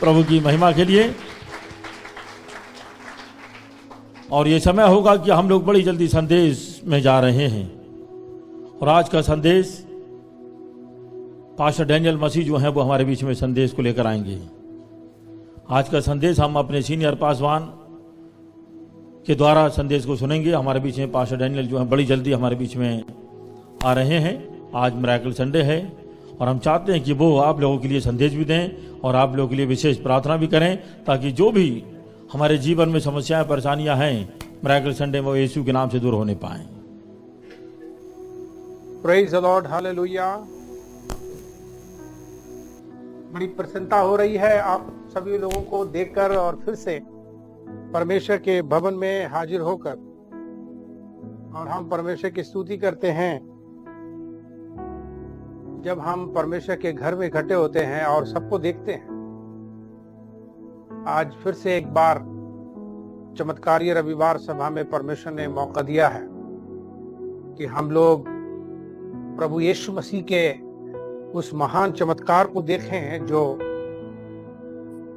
प्रभु की महिमा के लिए। और ये समय होगा कि हम लोग बड़ी जल्दी संदेश में जा रहे हैं, और आज का संदेश पास्टर डैनियल मसीह जो हैं वो हमारे बीच में संदेश को लेकर आएंगे। आज का संदेश हम अपने सीनियर पासवान के द्वारा संदेश को सुनेंगे। हमारे बीच में पास्टर डैनियल जो हैं बड़ी जल्दी हमारे बीच में आ रहे हैं। आज मिरेकल संडे है और हम चाहते हैं कि वो आप लोगों के लिए संदेश भी दें और आप लोगों के लिए विशेष प्रार्थना भी करें, ताकि जो भी हमारे जीवन में समस्याएं परेशानियां हैं मिरेकल संडे में वो यीशु के नाम से दूर होने पाएं। Praise the Lord, hallelujah. बड़ी प्रसन्नता हो रही है आप सभी लोगों को देखकर और फिर से परमेश्वर के भवन में हाजिर होकर, और हम परमेश्वर की स्तुति करते हैं जब हम परमेश्वर के घर में इकट्ठे होते हैं और सबको देखते हैं। आज फिर से एक बार चमत्कारीय रविवार सभा में परमेश्वर ने मौका दिया है कि हम लोग प्रभु यीशु मसीह के उस महान चमत्कार को देखें जो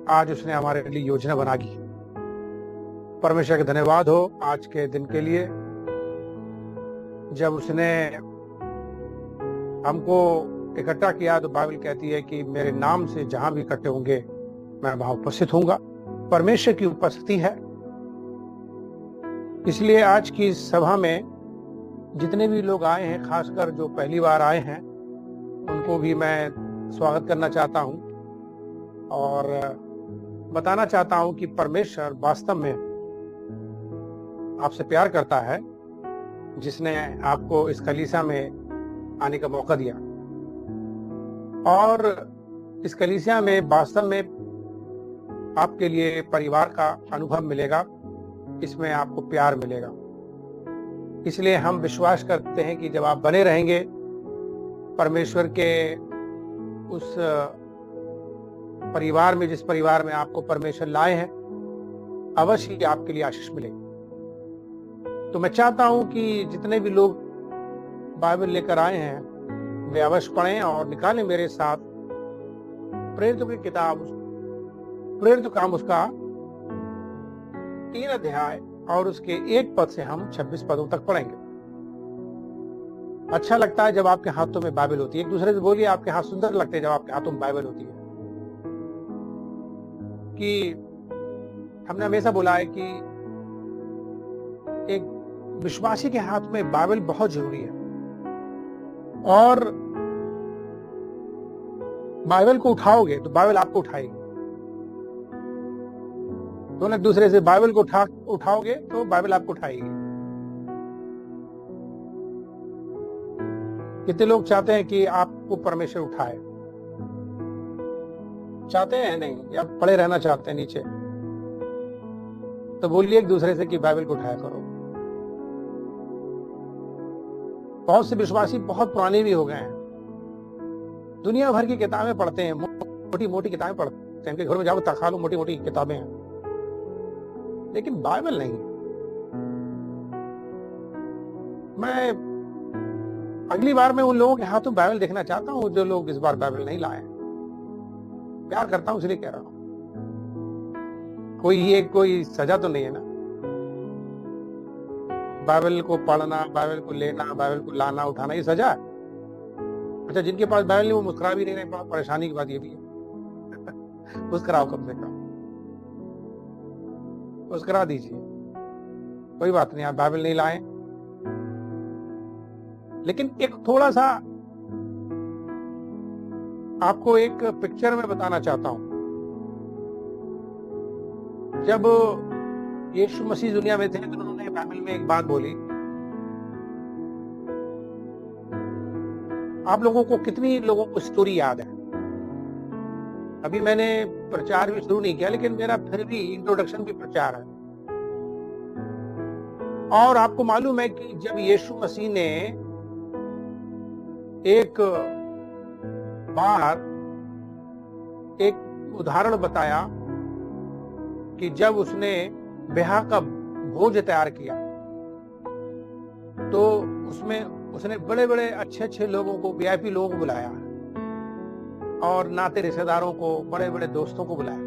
आज उसने हमारे लिए योजना बना दी। परमेश्वर का धन्यवाद हो आज के दिन के लिए, जब उसने हमको इकट्ठा किया। तो बाइबल कहती है कि मेरे नाम से जहां भी इकट्ठे होंगे मैं वहां उपस्थित होऊंगा। परमेश्वर की उपस्थिति है। इसलिए आज की सभा में जितने भी लोग आए हैं, खासकर जो पहली बार आए हैं, उनको भी मैं स्वागत करना चाहता हूं और बताना चाहता हूं कि परमेश्वर वास्तव में आपसे प्यार करता है, जिसने आपको इस कलीसिया में आने का मौका दिया। और इस कलीसिया में वास्तव में आपके लिए परिवार का अनुभव मिलेगा, इसमें आपको प्यार मिलेगा। इसलिए हम विश्वास करते हैं कि जब आप बने रहेंगे परमेश्वर के उस परिवार में, जिस परिवार में आपको परमेश्वर लाए हैं, अवश्य ही आपके लिए आशीष मिलेगी। तो मैं चाहता हूं कि जितने भी लोग बाइबल लेकर आए हैं वे अवश्य पढ़ें और निकालें मेरे साथ प्रेरितों की किताब, प्रेरितों काम उसका 3 अध्याय और उसके 1 पद से हम 26 पदों तक पढ़ेंगे। अच्छा लगता है जब आपके हाथों में बाइबल होती है। एक दूसरे से बोलिए, आपके हाथ सुंदर लगते हैं जब आपके हाथों में बाइबल होती है। कि हमने हमेशा बोला है कि एक विश्वासी के हाथ में बाइबल बहुत जरूरी है, और बाइबल को उठाओगे तो बाइबल आपको उठाएगी। दोनों एक दूसरे से बाइबल को उठाओगे तो बाइबल आपको उठाएगी। कितने लोग चाहते हैं कि आपको परमेश्वर उठाए? चाहते हैं? नहीं, या पड़े रहना चाहते हैं नीचे? तो बोलिए एक दूसरे से कि बाइबल को उठाया करो। बहुत से विश्वासी बहुत पुराने भी हो गए हैं, दुनिया भर की किताबें पढ़ते हैं, मोटी मोटी किताबें पढ़ते हैं। उनके घर में जाओ तखा लो, मोटी मोटी किताबें हैं, लेकिन बाइबल नहीं। मैं अगली बार मैं उन लोगों के हाथों बाइबल देखना चाहता हूं जो लोग इस बार बाइबल नहीं लाए। प्यार करता हूं इसलिए कह रहा हूं। कोई सजा तो नहीं है ना। बाइबल को पढ़ना, बाइबल को लेना, बाइबल को लाना उठाना, ये सजा है? अच्छा, जिनके पास बाइबल नहीं वो मुस्कुरा भी नहीं रहे, परेशानी की बात ये भी है। मुस्कुराओ, कम से कम मुस्कुरा दीजिए। कोई बात नहीं, आप बाइबल नहीं लाए, लेकिन एक थोड़ा सा आपको एक पिक्चर में बताना चाहता हूं। जब यीशु मसीह दुनिया में थे तो उन्होंने बाइबल में एक बात बोली। आप लोगों को कितनी लोगों को स्टोरी याद है? अभी मैंने प्रचार भी शुरू नहीं किया, लेकिन मेरा फिर भी इंट्रोडक्शन भी प्रचार है। और आपको मालूम है कि जब यीशु मसीह ने एक बार एक उदाहरण बताया कि जब उसने ब्याह का भोज तैयार किया तो उसमें उसने बड़े बड़े अच्छे अच्छे लोगों को, वीआईपी लोगों को बुलाया और नाते रिश्तेदारों को, बड़े बड़े दोस्तों को बुलाया।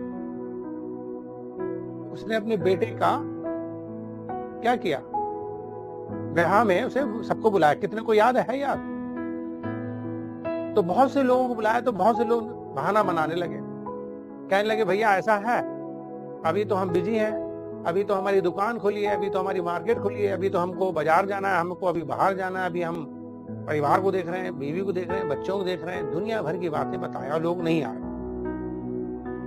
उसने अपने बेटे का क्या किया, ब्याह में उसे सबको बुलाया। कितने को याद है याद? तो बहुत से लोगों को बुलाया, तो बहुत से लोग बहाना बनाने लगे, कहने लगे भैया ऐसा है, अभी तो हम बिजी हैं, अभी तो हमारी दुकान खुली है, अभी तो हमारी मार्केट खुली है, अभी तो हमको बाजार जाना है, हमको अभी बाहर जाना है, अभी हम परिवार को देख रहे हैं, बीवी को देख रहे हैं, बच्चों को देख रहे हैं, दुनिया भर की बातें बताया और लोग नहीं आ रहे।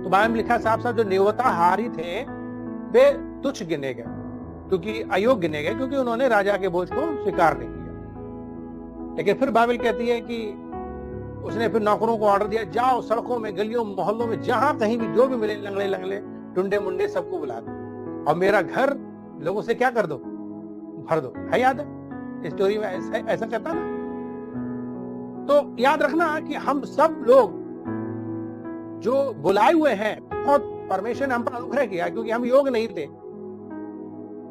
तो बाइबल में लिखा साफ साफ जो न्योताहारी थे वे तुच्छ गिने गए, क्योंकि अयोग्य गिने गए, क्योंकि उन्होंने राजा के बोझ को स्वीकार नहीं किया। लेकिन फिर बाइबल कहती है कि उसने फिर नौकरों को ऑर्डर दिया, जाओ सड़कों में, गलियों, मोहल्लों में, जहां कहीं भी जो भी मिले, लंगड़े लंगड़े, टुंडे मुंडे, सबको बुला दो और मेरा घर लोगों से क्या कर दो, भर दो। है याद है स्टोरी में ऐसा कहता ना? तो याद रखना कि हम सब लोग जो बुलाए हुए हैं, बहुत परमेश्वर ने हम पर अनुग्रह किया, क्योंकि हम योग्य नहीं थे,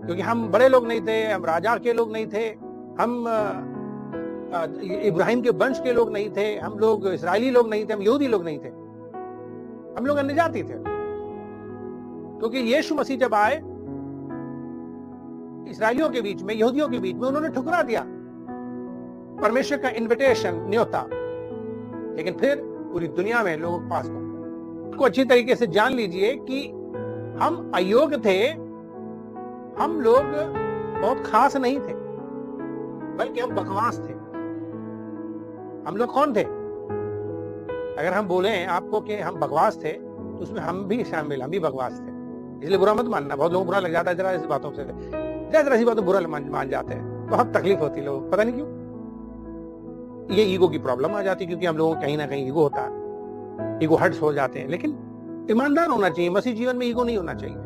क्योंकि हम बड़े लोग नहीं थे, हम राजा के लोग नहीं थे, हम इब्राहिम के वंश के लोग नहीं थे, हम लोग इस्राएली लोग नहीं थे, हम यहूदी लोग नहीं थे, हम लोग अन्य जाति थे। क्योंकि यीशु मसीह जब आए इस्राएलियों के बीच में, यहूदियों के बीच में, उन्होंने ठुकरा दिया परमेश्वर का इनविटेशन, न्योता। लेकिन फिर पूरी दुनिया में लोगों के पास को अच्छी तरीके से जान लीजिए कि हम अयोग्य थे, हम लोग बहुत खास नहीं थे, बल्कि हम बकवास थे। हम लोग कौन थे? अगर हम बोले आपको कि हम बकवास थे, तो उसमें हम भी शामिल, हम भी बकवास थे। इसलिए बुरा मत मानना, बहुत लोगों को बुरा लग जाता है जरा ऐसी बातों से, जरा ऐसी बातों बुरा मान जाते हैं, बहुत तकलीफ होती है, लोग पता नहीं क्यों। ये ईगो की प्रॉब्लम आ जाती है, क्योंकि हम लोगों को कहीं ना कहीं ईगो होता है, ईगो हर्ट्स हो जाते हैं। लेकिन ईमानदार होना चाहिए। मसीह जीवन में ईगो नहीं होना चाहिए,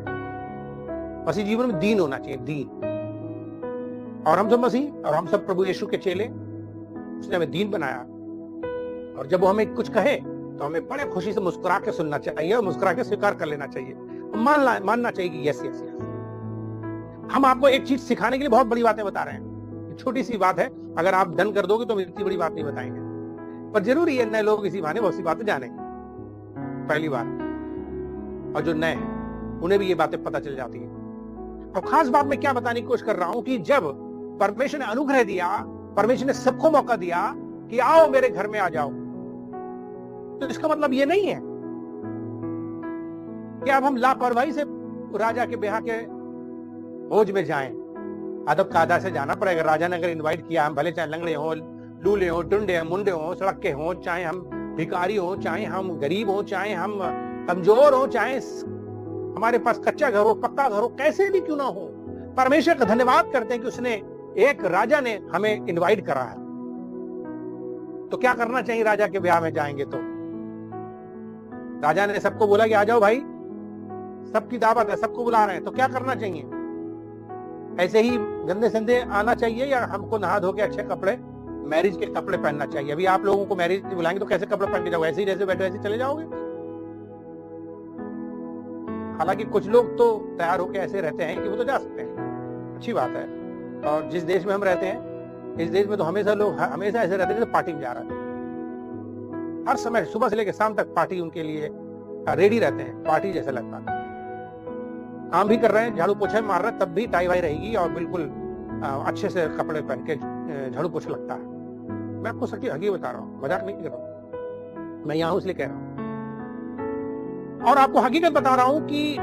मसीह जीवन में दीन होना चाहिए, दीन। और हम सब मसीह, और हम सब प्रभु यीशु के चेले, उसने हमें दीन बनाया। और जब वो हमें कुछ कहे तो हमें बड़े खुशी से मुस्कुरा के सुनना चाहिए और मुस्कुरा के स्वीकार कर लेना चाहिए, मानना चाहिए कि यस यस यस। हम आपको एक चीज सिखाने के लिए बहुत बड़ी बातें बता रहे हैं, छोटी सी बात है, अगर आप डन कर दोगे तो हम इतनी बड़ी बात नहीं बताएंगे, पर जरूरी है नए लोग इसी बहाने बहुत सी बातें जाने, पहली बार। और जो नए हैं उन्हें भी ये बातें पता चल जाती है। और खास बात मैं क्या बताने की कोशिश कर रहा हूं कि जब परमेश्वर ने अनुग्रह दिया, परमेश्वर ने सबको मौका दिया कि आओ मेरे घर में आ जाओ, तो इसका मतलब ये नहीं है कि अब हम लापरवाही से राजा के ब्याह के भोज में जाएं। अदब कायदा से जाना पड़ेगा। राजा ने अगर इनवाइट किया, हम भले चाहे लंगड़े हो, लूले हो, टुंडे हो, मुंडे हो, सड़क के हो, चाहे हम भिखारी हो, चाहे हम गरीब हो, चाहे हम कमजोर हो, चाहे हमारे पास कच्चा घर हो, पक्का घर हो, कैसे भी क्यों ना हो, परमेश्वर का धन्यवाद करते हैं कि उसने, एक राजा ने हमें इनवाइट करा है। तो क्या करना चाहिए राजा के ब्याह में जाएंगे तो? राजा ने सबको बोला कि आ जाओ भाई, सबकी दावत है, सबको बुला रहे हैं, तो क्या करना चाहिए? ऐसे ही गंदे संदे आना चाहिए या हमको नहा धो के अच्छे कपड़े, मैरिज के कपड़े पहनना चाहिए? अभी आप लोगों को मैरिज बुलाएंगे तो कैसे कपड़े पहन के जाओगे? ऐसे ही जैसे बैठे ऐसे चले जाओगे? हालांकि कुछ लोग तो तैयार होकर ऐसे रहते हैं कि वो तो जा सकते हैं, अच्छी बात है। और जिस देश में हम रहते हैं, इस देश में तो हमेशा लोग हमेशा ऐसे रहते हैं जैसे पार्टी में जा रहा है, हर समय सुबह से लेकर शाम तक पार्टी उनके लिए रेडी रहते हैं, पार्टी जैसा लगता है। काम भी कर रहे हैं, झाड़ू पोछा मार रहे हैं, तब भी टाई वाई रहेगी और बिल्कुल अच्छे से कपड़े पहन के झाड़ू पोछा लगता है। मैं आपको सच्ची हकीकत बता रहा हूँ, मजाक नहीं कर रहा हूँ, मैं यहाँ हूं इसलिए कह रहा हूँ। और आपको हकीकत बता रहा हूं कि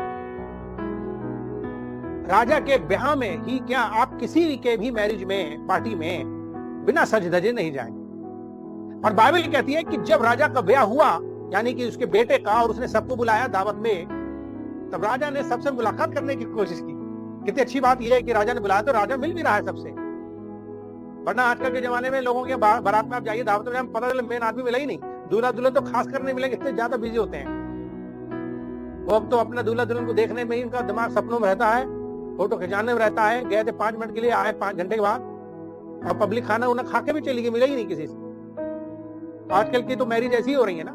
राजा के ब्याह में ही क्या, आप किसी के भी मैरिज में, पार्टी में बिना सज धजे नहीं जाएंगे। और बाइबल कहती है कि जब राजा का ब्याह हुआ, यानी कि उसके बेटे का, और उसने सबको बुलाया दावत में, तब राजा ने सबसे मुलाकात करने की कोशिश की। कितनी अच्छी बात यह है कि राजा ने बुलाया तो राजा मिल भी रहा है सबसे। वरना आजकल के जमाने में लोगों के बारात में आप जाइए, दावत में, पता चले मेन आदमी मिला ही नहीं, दूल्हा दुल्हन तो खास कर नहीं मिलेंगे, इतने ज्यादा बिजी होते हैं वो। तो अपना दूल्हा दुल्हन को देखने में ही उनका दिमाग सपनों में रहता है, फोटो खिंचाने में रहता है। गए थे 5 मिनट के लिए, आए 5 घंटे के बाद, और पब्लिक खाना उन्हें खा के भी चली गई, मिला ही नहीं किसी से। आजकल की तो मैरिज ऐसी हो रही है ना,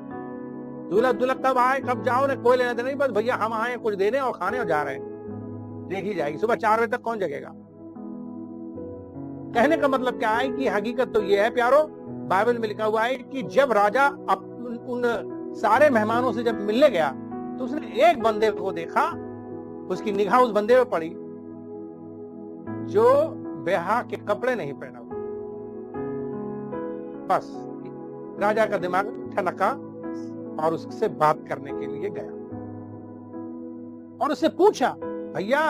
दूल्हा दुल्हन कब आए कब जाओ ने कोई लेना देना नहीं, बस भैया हम आए कुछ देने और खाने और जा रहे हैं, देखी जाएगी। सुबह 4 बजे तक कौन जगेगा? कहने का मतलब क्या है कि हकीकत तो ये है प्यारो, बाइबल में लिखा हुआ है कि जब राजा उन सारे मेहमानों से जब मिलने गया तो उसने एक बंदे को देखा, उसकी निगाह उस बंदे पे पड़ी जो ब्याह के कपड़े नहीं पहना हुआ। बस राजा का दिमाग ठनका और उससे बात करने के लिए गया और उससे पूछा, भैया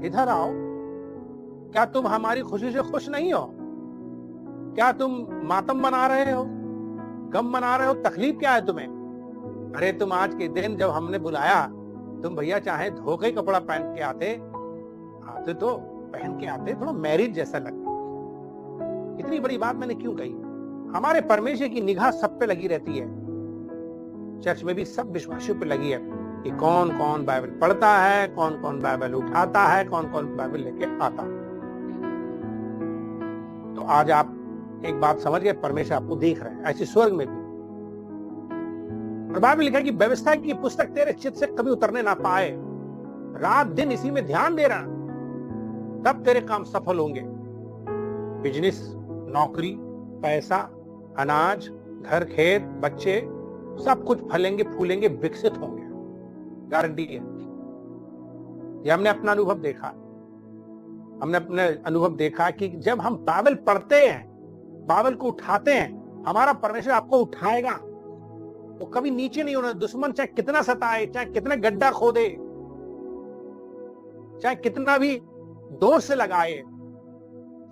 इधर आओ, क्या तुम हमारी खुशी से खुश नहीं हो? क्या तुम मातम मना रहे हो, गम मना रहे हो? तकलीफ क्या है तुम्हें? अरे तुम आज के दिन जब हमने बुलाया, तुम भैया चाहे धोखे ही कपड़ा पहन के आते तो पहन के आते, थोड़ा मैरिज जैसा लगता। इतनी बड़ी बात मैंने क्यों कही? हमारे परमेश्वर की निगाह सब पे लगी रहती है। चर्च में भी सब विश्वासियों पे लगी है कि कौन कौन बाइबल पढ़ता है, कौन कौन बाइबल उठाता है, कौन कौन बाइबल लेके आता है। तो आज आप एक बात समझ गए, परमेश्वर आपको देख रहे हैं, ऐसे स्वर्ग में भी। और बाइबल लिखा है कि व्यवस्था की पुस्तक तेरे चित्त से कभी उतरने ना पाए, रात दिन इसी में ध्यान दे रहा, तब तेरे काम सफल होंगे। बिजनेस, नौकरी, पैसा, अनाज, घर, खेत, बच्चे, सब कुछ फलेंगे, फूलेंगे, विकसित होंगे, गारंटी है। ये हमने अपना अनुभव देखा। हमने अपने अनुभव देखा कि जब हम बाइबल पढ़ते हैं, बाइबल को उठाते हैं, हमारा परमेश्वर आपको उठाएगा। वो कभी नीचे नहीं होना। दुश्मन चाहे कितना सताए, चाहे कितना गड्ढा खोदे, चाहे कितना भी जोर से लगाए,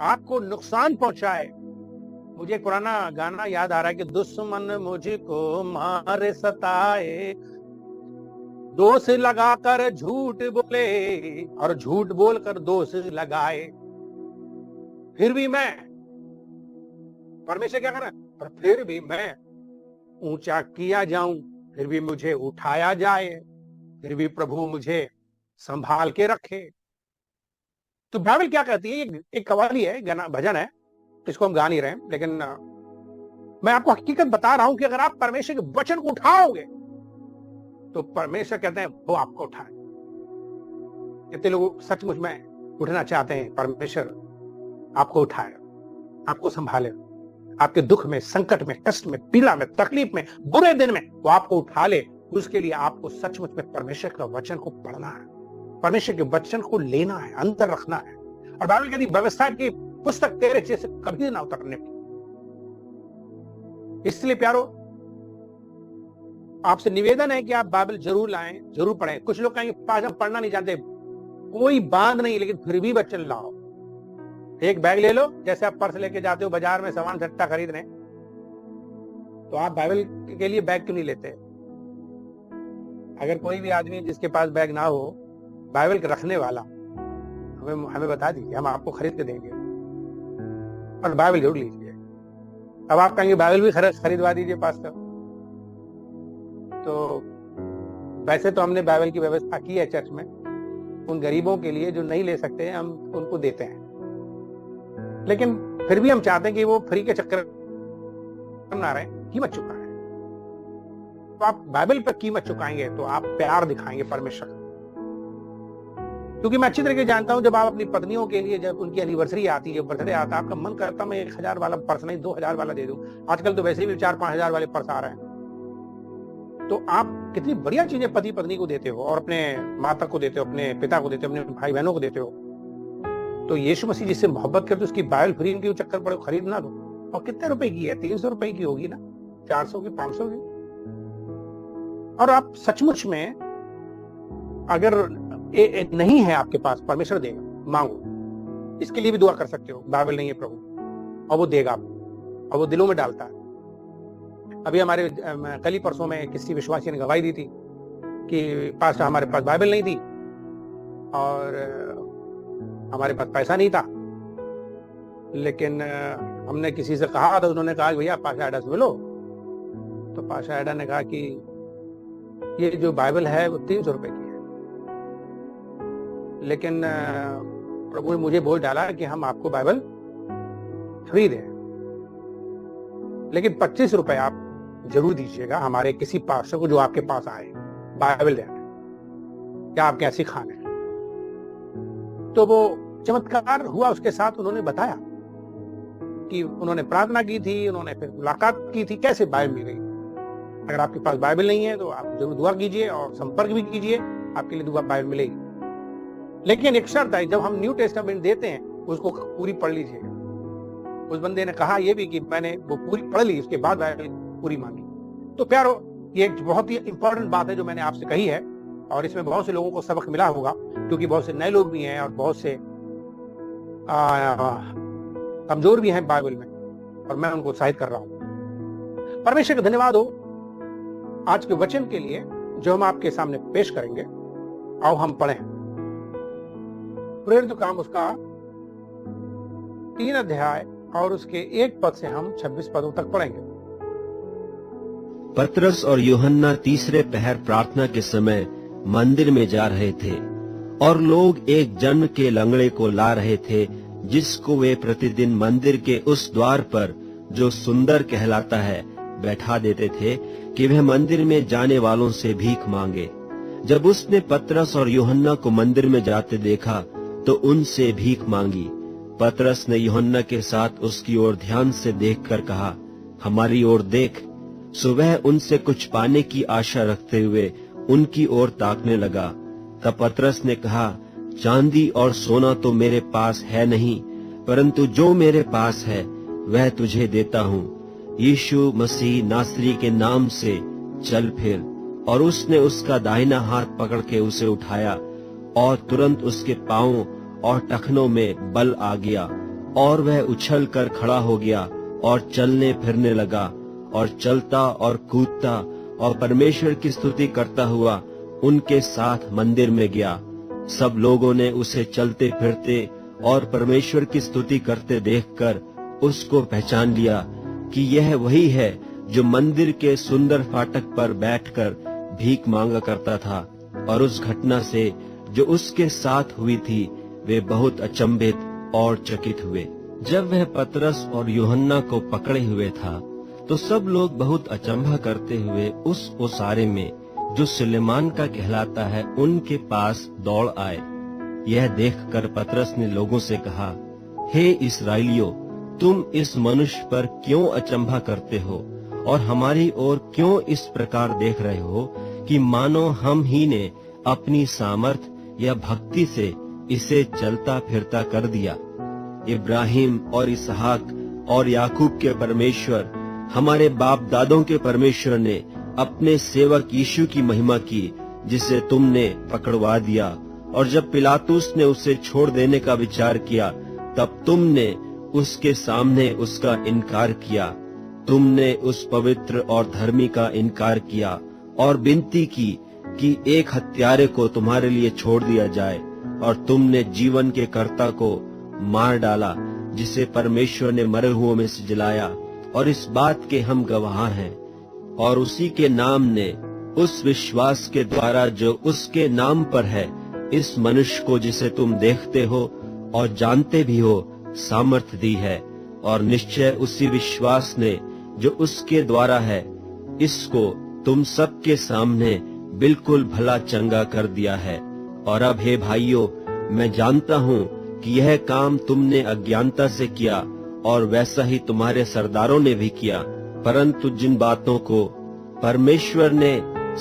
आपको नुकसान पहुंचाए। मुझे एक पुराना गाना याद आ रहा है कि दुश्मन मुझको मारे सताए, दोष लगाकर झूठ बोले और झूठ बोलकर दोष लगाए, फिर भी मैं, परमेश्वर क्या कर रहा है, पर फिर भी मैं ऊंचा किया जाऊं, फिर भी मुझे उठाया जाए, फिर भी प्रभु मुझे संभाल के रखे। तो बाइबल क्या कहती है? ये एक कव्वाली है, गाना, भजन है, इसको हम गा नहीं रहे हैं, लेकिन मैं आपको हकीकत बता रहा हूं कि अगर आप परमेश्वर के वचन को उठाओगे तो परमेश्वर कहते हैं वो आपको उठाए। कितने लोग सचमुच में उठना चाहते हैं? परमेश्वर आपको उठाए, आपको संभाले, आपके दुख में, संकट में, कष्ट में, पीड़ा में, तकलीफ में, बुरे दिन में वो आपको उठा ले। उसके लिए आपको सचमुच में परमेश्वर का वचन को पढ़ना है, परमेश्वर के वचन को लेना है, अंतर रखना है। और बाइबल कहती व्यवस्था की पुस्तक तेरे चित्त से कभी ना उतरने की। इसलिए प्यारो, आपसे निवेदन है कि आप बाइबल जरूर लाएं, जरूर पढ़ें। कुछ लोग कहेंगे पास हम पढ़ना नहीं चाहते, कोई बात नहीं, लेकिन फिर भी वचन लाओ। एक बैग ले लो, जैसे आप पर्स लेके जाते हो बाजार में सामान सट्टा खरीदने, तो आप बाइबल के लिए बैग क्यों नहीं लेते? अगर कोई भी आदमी जिसके पास बैग ना हो, बाइबल के रखने वाला, हमें बता दीजिए, हम आपको खरीद के देंगे। और बाइबल जरूर लीजिए। अब आप कहेंगे बाइबल भी खरीदवा दीजिए पास्टर। तो वैसे तो हमने बाइबल की व्यवस्था की है चर्च में, उन गरीबों के लिए जो नहीं ले सकते हैं, हम उनको देते हैं। लेकिन फिर भी हम चाहते हैं कि वो फ्री के चक्कर ना रहे, कीमत चुकाएं। तो आप बाइबल पर कीमत चुकाएंगे तो आप प्यार दिखाएंगे परमेश्वर। क्योंकि मैं अच्छी तरीके जानता हूं, जब आप अपनी पत्नियों के लिए, जब उनकी एनिवर्सरी आती है, बर्थडे आता है, आपका मन करता मैं 1000 वाला पर्स नहीं 2000 वाला दे दूं। आजकल तो वैसे भी 4-5 हजार वाले पर्स आ रहे हैं। तो आप कितनी बढ़िया चीजें पति पत्नी को देते हो, और अपने माता को देते हो, अपने पिता को देते हो, अपने भाई बहनों को देते हो। तो यीशु मसीह जिससे मोहब्बत करते, उसकी बाइबल फ्री क्यों चक्कर पड़े, खरीद ना दो। और कितने रुपए की है? 300 रुपए की होगी ना, 400 की, 500 की। और आप सचमुच में अगर नहीं है आपके पास, परमेश्वर देगा, मांगो। इसके लिए भी दुआ कर सकते हो, बाइबल नहीं है प्रभु, और वो देगा आपको, और वो दिलों में डालता है। अभी हमारे कल ही परसों में किसी विश्वासी ने गवाही दी थी कि पास्टर हमारे पास बाइबल नहीं थी और हमारे पास पैसा नहीं था, लेकिन हमने किसी से कहा तो उन्होंने कहा भैया पास्टर एडा से मिलो। तो पास्टर एडा ने कहा कि ये जो बाइबल है वो 300 रुपए की है, लेकिन प्रभु ने मुझे बोल डाला कि हम आपको बाइबल फ्री दें, लेकिन 25 रुपए आप जरूर दीजिएगा हमारे किसी पास्टर को जो आपके पास आए बाइबल देने या आपके ऐसे खाने। तो वो चमत्कार हुआ उसके साथ। उन्होंने बताया कि उन्होंने प्रार्थना की थी, उन्होंने फिर मुलाकात की थी, कैसे बाइबल मिल गई। अगर आपके पास बाइबल नहीं है तो आप जरूर दुआ कीजिए और संपर्क भी कीजिए, आपके लिए दुआ बाइबल मिलेगी। लेकिन एक शर्त है, जब हम न्यू टेस्टामेंट देते हैं उसको पूरी पढ़ लीजिएगा। उस बंदे ने कहा ये भी कि मैंने वो पूरी पढ़ ली, उसके बाद बाइबल पूरी मांगी। तो प्यारो, ये एक बहुत ही इंपॉर्टेंट बात है जो मैंने आपसे कही है, और इसमें बहुत से लोगों को सबक मिला होगा, क्योंकि बहुत से नए लोग भी हैं और बहुत से कमजोर भी हैं बाइबल में, और मैं उनको उत्साहित कर रहा हूं। परमेश्वर का धन्यवाद हो आज के वचन के लिए जो हम आपके सामने पेश करेंगे। आओ हम पढ़ें प्रेरित काम उसका 3 अध्याय और उसके 1 पद से हम 26 पदों तक पढ़ेंगे। पतरस और यूहन्ना तीसरे पहर प्रार्थना के समय मंदिर में जा रहे थे, और लोग एक जन्म के लंगड़े को ला रहे थे, जिसको वे प्रतिदिन मंदिर के उस द्वार पर, जो सुंदर कहलाता है, बैठा देते थे कि वह मंदिर में जाने वालों से भीख मांगे। जब उसने पतरस और यूहन्ना को मंदिर में जाते देखा तो उनसे भीख मांगी। पतरस ने यूहन्ना के साथ उसकी ओर ध्यान से देखकर कहा, हमारी ओर देख। सो वह उनसे कुछ पाने की आशा रखते हुए उनकी ओर ताकने लगा। तब पतरस ने कहा, चांदी और सोना तो मेरे पास है नहीं, परंतु जो मेरे पास है वह तुझे देता हूँ। यीशु मसीह नासरी के नाम से चल फिर। और उसने उसका दाहिना हाथ पकड़ के उसे उठाया, और तुरंत उसके पांवों और टखनों में बल आ गया, और वह उछल कर खड़ा हो गया और चलने फिरने लगा, और चलता और कूदता और परमेश्वर की स्तुति करता हुआ उनके साथ मंदिर में गया। सब लोगों ने उसे चलते फिरते और परमेश्वर की स्तुति करते देखकर उसको पहचान लिया कि यह वही है जो मंदिर के सुंदर फाटक पर बैठकर भीख मांगा करता था। और उस घटना से जो उसके साथ हुई थी वे बहुत अचंभित और चकित हुए। जब वह पतरस और यूहन्ना को पकड़े हुए था तो सब लोग बहुत अचंभा करते हुए उस ओसारे में जो सुलेमान का कहलाता है उनके पास दौड़ आए। यह देखकर पतरस ने लोगों से कहा, हे इस्राएलियों, तुम इस मनुष्य पर क्यों अचंभा करते हो और हमारी ओर क्यों इस प्रकार देख रहे हो कि मानो हम ही ने अपनी सामर्थ या भक्ति से इसे चलता फिरता कर दिया। इब्राहिम और इसहाक और याकूब के परमेश्वर, हमारे बाप दादों के परमेश्वर ने अपने सेवक यीशु की महिमा की, जिसे तुमने पकड़वा दिया। और जब पिलातुस ने उसे छोड़ देने का विचार किया तब तुमने उसके सामने उसका इनकार किया। तुमने उस पवित्र और धर्मी का इनकार किया और विनती की कि एक हत्यारे को तुम्हारे लिए छोड़ दिया जाए, और तुमने जीवन के कर्ता को मार डाला, जिसे परमेश्वर ने मरे हुओं में से जिलाया। और इस बात के हम गवाह हैं। और उसी के नाम ने उस विश्वास के द्वारा जो उसके नाम पर है, इस मनुष्य को जिसे तुम देखते हो और जानते भी हो, सामर्थ दी है। और निश्चय उसी विश्वास ने जो उसके द्वारा है, इसको तुम सबके सामने बिल्कुल भला चंगा कर दिया है। और अब हे भाइयों, मैं जानता हूँ कि यह काम तुमने अज्ञानता से किया, और वैसा ही तुम्हारे सरदारों ने भी किया। परंतु जिन बातों को परमेश्वर ने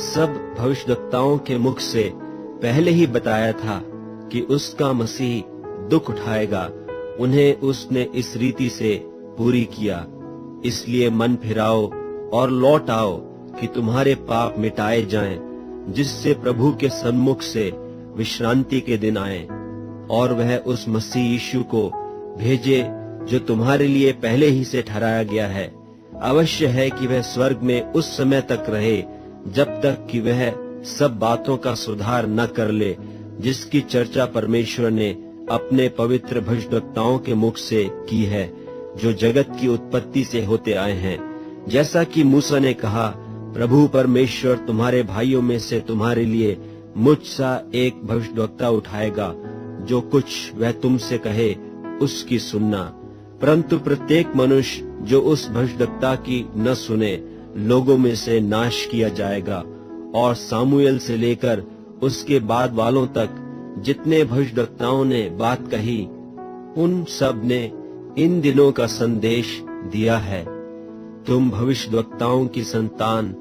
सब भविष्यद्वक्ताओं के मुख से पहले ही बताया था कि उसका मसीह दुख उठाएगा, उन्हें उसने इस रीति से पूरी किया। इसलिए मन फिराओ और लौट आओ कि तुम्हारे पाप मिटाए जाएं, जिससे प्रभु के सन्मुख से विश्रांति के दिन आए। और वह उस मसीह यीशु को भेजे जो तुम्हारे लिए पहले ही से ठहराया गया है। अवश्य है कि वह स्वर्ग में उस समय तक रहे जब तक कि वह सब बातों का सुधार न कर ले, जिसकी चर्चा परमेश्वर ने अपने पवित्र भविष्यद्वक्ताओं के मुख से की है, जो जगत की उत्पत्ति से होते आए हैं। जैसा कि मूसा ने कहा, प्रभु परमेश्वर तुम्हारे भाइयों में से तुम्हारे लिए मुझसा एक भविष्यद्वक्ता उठाएगा, जो कुछ वह तुमसे कहे उसकी सुनना। परंतु प्रत्येक मनुष्य जो उस भविष्यद्वक्ता की न सुने, लोगों में से नाश किया जाएगा। और सामुएल से लेकर उसके बाद वालों तक जितने भविष्यद्वक्ताओं ने बात कही, उन सब ने इन दिनों का संदेश दिया है। तुम भविष्यद्वक्ताओं की संतान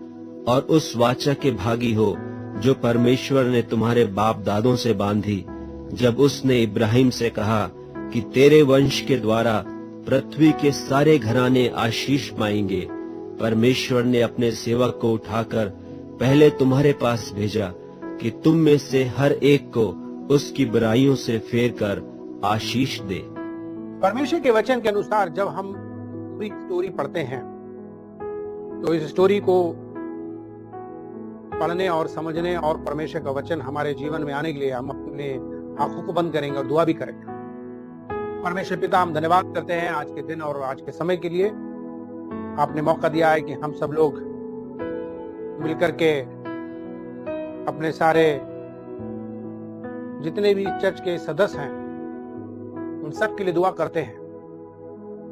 और उस वाचा के भागी हो जो परमेश्वर ने तुम्हारे बाप दादों से बांधी, जब उसने इब्राहिम से कहा कि तेरे वंश के द्वारा पृथ्वी के सारे घराने आशीष पाएंगे, परमेश्वर ने अपने सेवक को उठाकर पहले तुम्हारे पास भेजा कि तुम में से हर एक को उसकी बुराइयों से फेर कर आशीष दे। परमेश्वर के वचन के अनुसार जब हम पूरी स्टोरी पढ़ते हैं तो इस स्टोरी को पढ़ने और समझने और परमेश्वर का वचन हमारे जीवन में आने के लिए हम अपने आंखों को बंद करेंगे और दुआ भी करेंगे। परमेश्वर पिता, हम धन्यवाद करते हैं आज के दिन और आज के समय के लिए। आपने मौका दिया है कि हम सब लोग मिलकर के अपने सारे जितने भी चर्च के सदस्य हैं उन सब के लिए दुआ करते हैं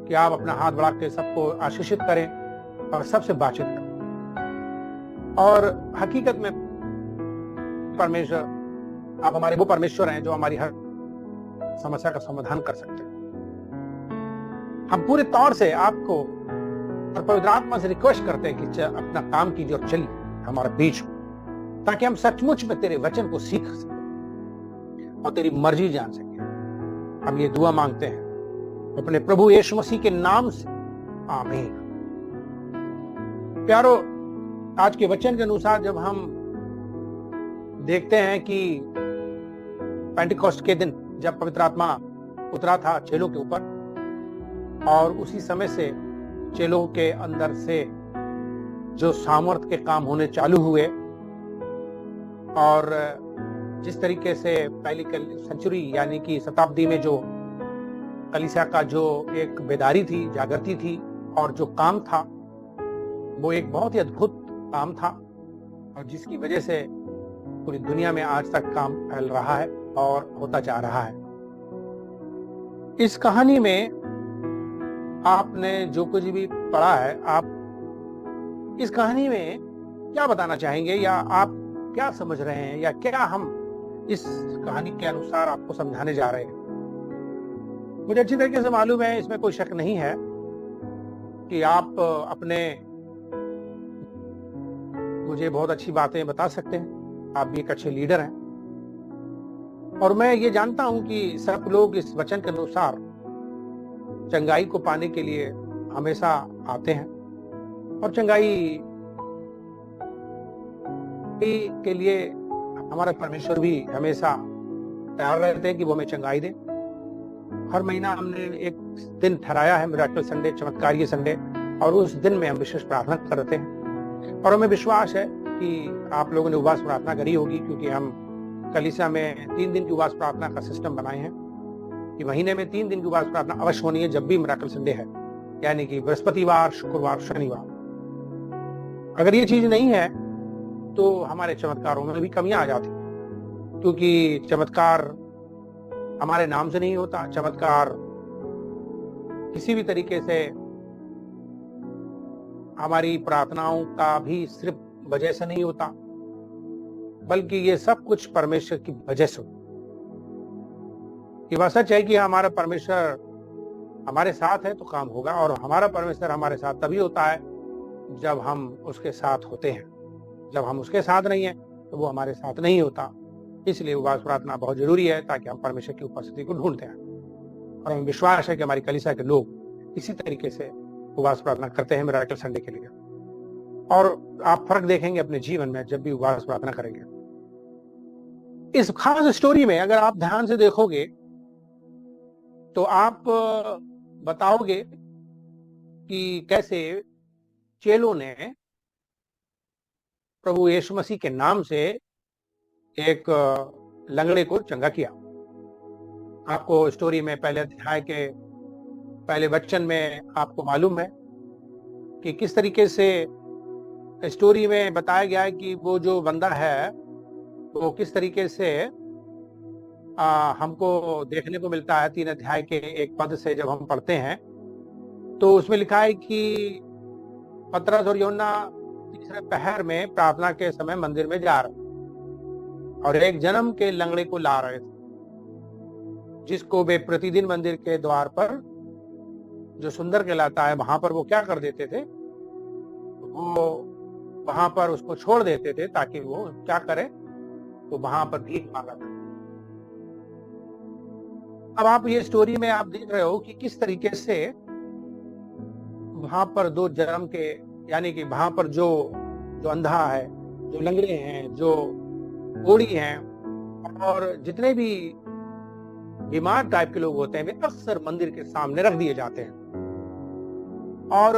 कि आप अपना हाथ बढ़ा के सबको आशीषित करें और सबसे बातचीत करें। और हकीकत में परमेश्वर, आप हमारे वो परमेश्वर हैं जो हमारी हर समस्या का समाधान कर सकते हैं। हम पूरे तौर से आपको और पवित्र आत्मा से रिक्वेस्ट करते हैं कि अपना काम कीजिए और चलिए हमारे बीच में, ताकि हम सचमुच में तेरे वचन को सीख सकें और तेरी मर्जी जान सकें। हम ये दुआ मांगते हैं अपने प्रभु यीशु मसीह के नाम से, आमीन। प्यारो, आज के वचन के अनुसार जब हम देखते हैं कि पेंटिकॉस्ट के दिन जब पवित्र आत्मा उतरा था चेलों के ऊपर, और उसी समय से चेलों के अंदर से जो सामर्थ के काम होने चालू हुए, और जिस तरीके से पहली सेंचुरी यानी कि शताब्दी में जो कलीसिया का जो एक बेदारी थी, जागृति थी, और जो काम था वो एक बहुत ही अद्भुत काम था, और जिसकी वजह से पूरी दुनिया में आज तक काम फैल रहा है और होता जा रहा है। इस कहानी में आपने जो कुछ भी पढ़ा है, आप इस कहानी में क्या बताना चाहेंगे, या आप क्या समझ रहे हैं, या क्या हम इस कहानी के अनुसार आपको समझाने जा रहे हैं? मुझे अच्छी तरीके से मालूम है, इसमें कोई शक नहीं है कि आप अपने मुझे बहुत अच्छी बातें बता सकते हैं। आप भी एक अच्छे लीडर हैं, और मैं ये जानता हूं कि सब लोग इस वचन के अनुसार चंगाई को पाने के लिए हमेशा आते हैं, और चंगाई के लिए हमारा परमेश्वर भी हमेशा तैयार रहते हैं कि वो हमें चंगाई दे। हर महीना हमने एक दिन ठहराया है, मिरेकल संडे, चमत्कारिय संडे, और उस दिन में हम विशेष प्रार्थना करते हैं। और हमें विश्वास है कि आप लोगों ने उपवास प्रार्थना करी होगी, क्योंकि हम कलीसिया में 3 दिन की उपवास प्रार्थना का सिस्टम बनाए हैं कि महीने में 3 दिन की उपवास प्रार्थना अवश्य होनी है जब भी मिरेकल संडे है, यानी कि बृहस्पतिवार, शुक्रवार, शनिवार। अगर ये चीज नहीं है तो हमारे चमत्कारों में भी कमियां आ जाती, क्योंकि चमत्कार हमारे नाम से नहीं होता। चमत्कार किसी भी तरीके से हमारी प्रार्थनाओं का भी सिर्फ वजह से नहीं होता, बल्कि ये सब कुछ परमेश्वर की वजह से। ये बात सच है कि हमारा परमेश्वर हमारे साथ है तो काम होगा, और हमारा परमेश्वर हमारे साथ तभी होता है जब हम उसके साथ होते हैं। जब हम उसके साथ नहीं है तो वो हमारे साथ नहीं होता। इसलिए उपवास प्रार्थना बहुत जरूरी है, ताकि हम परमेश्वर की उपस्थिति को ढूंढते हैं। और हमें विश्वास है कि हमारी कलीसिया के लोग इसी तरीके से उपवास प्रार्थना करते हैं मिरेकल संडे के लिए, और आप फर्क देखेंगे अपने जीवन में जब भी उपवास प्रार्थना करेंगे। इस खास स्टोरी में अगर आप ध्यान से देखोगे तो आप बताओगे कि कैसे चेलों ने प्रभु यीशु मसीह के नाम से एक लंगड़े को चंगा किया। आपको स्टोरी में पहले अध्याय के पहले वचन में आपको मालूम है कि किस तरीके से स्टोरी में बताया गया है कि वो जो बंदा है वो किस तरीके से हमको देखने को मिलता है। 3 अध्याय के एक पद से जब हम पढ़ते हैं तो उसमें लिखा है कि पतरस और यूहन्ना तीसरे पहर में प्रार्थना के समय मंदिर में जा रहे और एक जन्म के लंगड़े को ला रहे थे, जिसको वे प्रतिदिन मंदिर के द्वार पर जो सुंदर कहलाता है वहां पर वो क्या कर देते थे, वो वहां पर उसको छोड़ देते थे ताकि वो क्या करे, तो वहां पर भीख मांगा था। अब आप ये स्टोरी में आप देख रहे हो कि किस तरीके से वहां पर दो जन्म के, यानी कि वहां पर जो अंधा है, जो लंगड़े हैं, जो कोढ़ी हैं और जितने भी बीमार टाइप के लोग होते हैं, वे अक्सर मंदिर के सामने रख दिए जाते हैं। और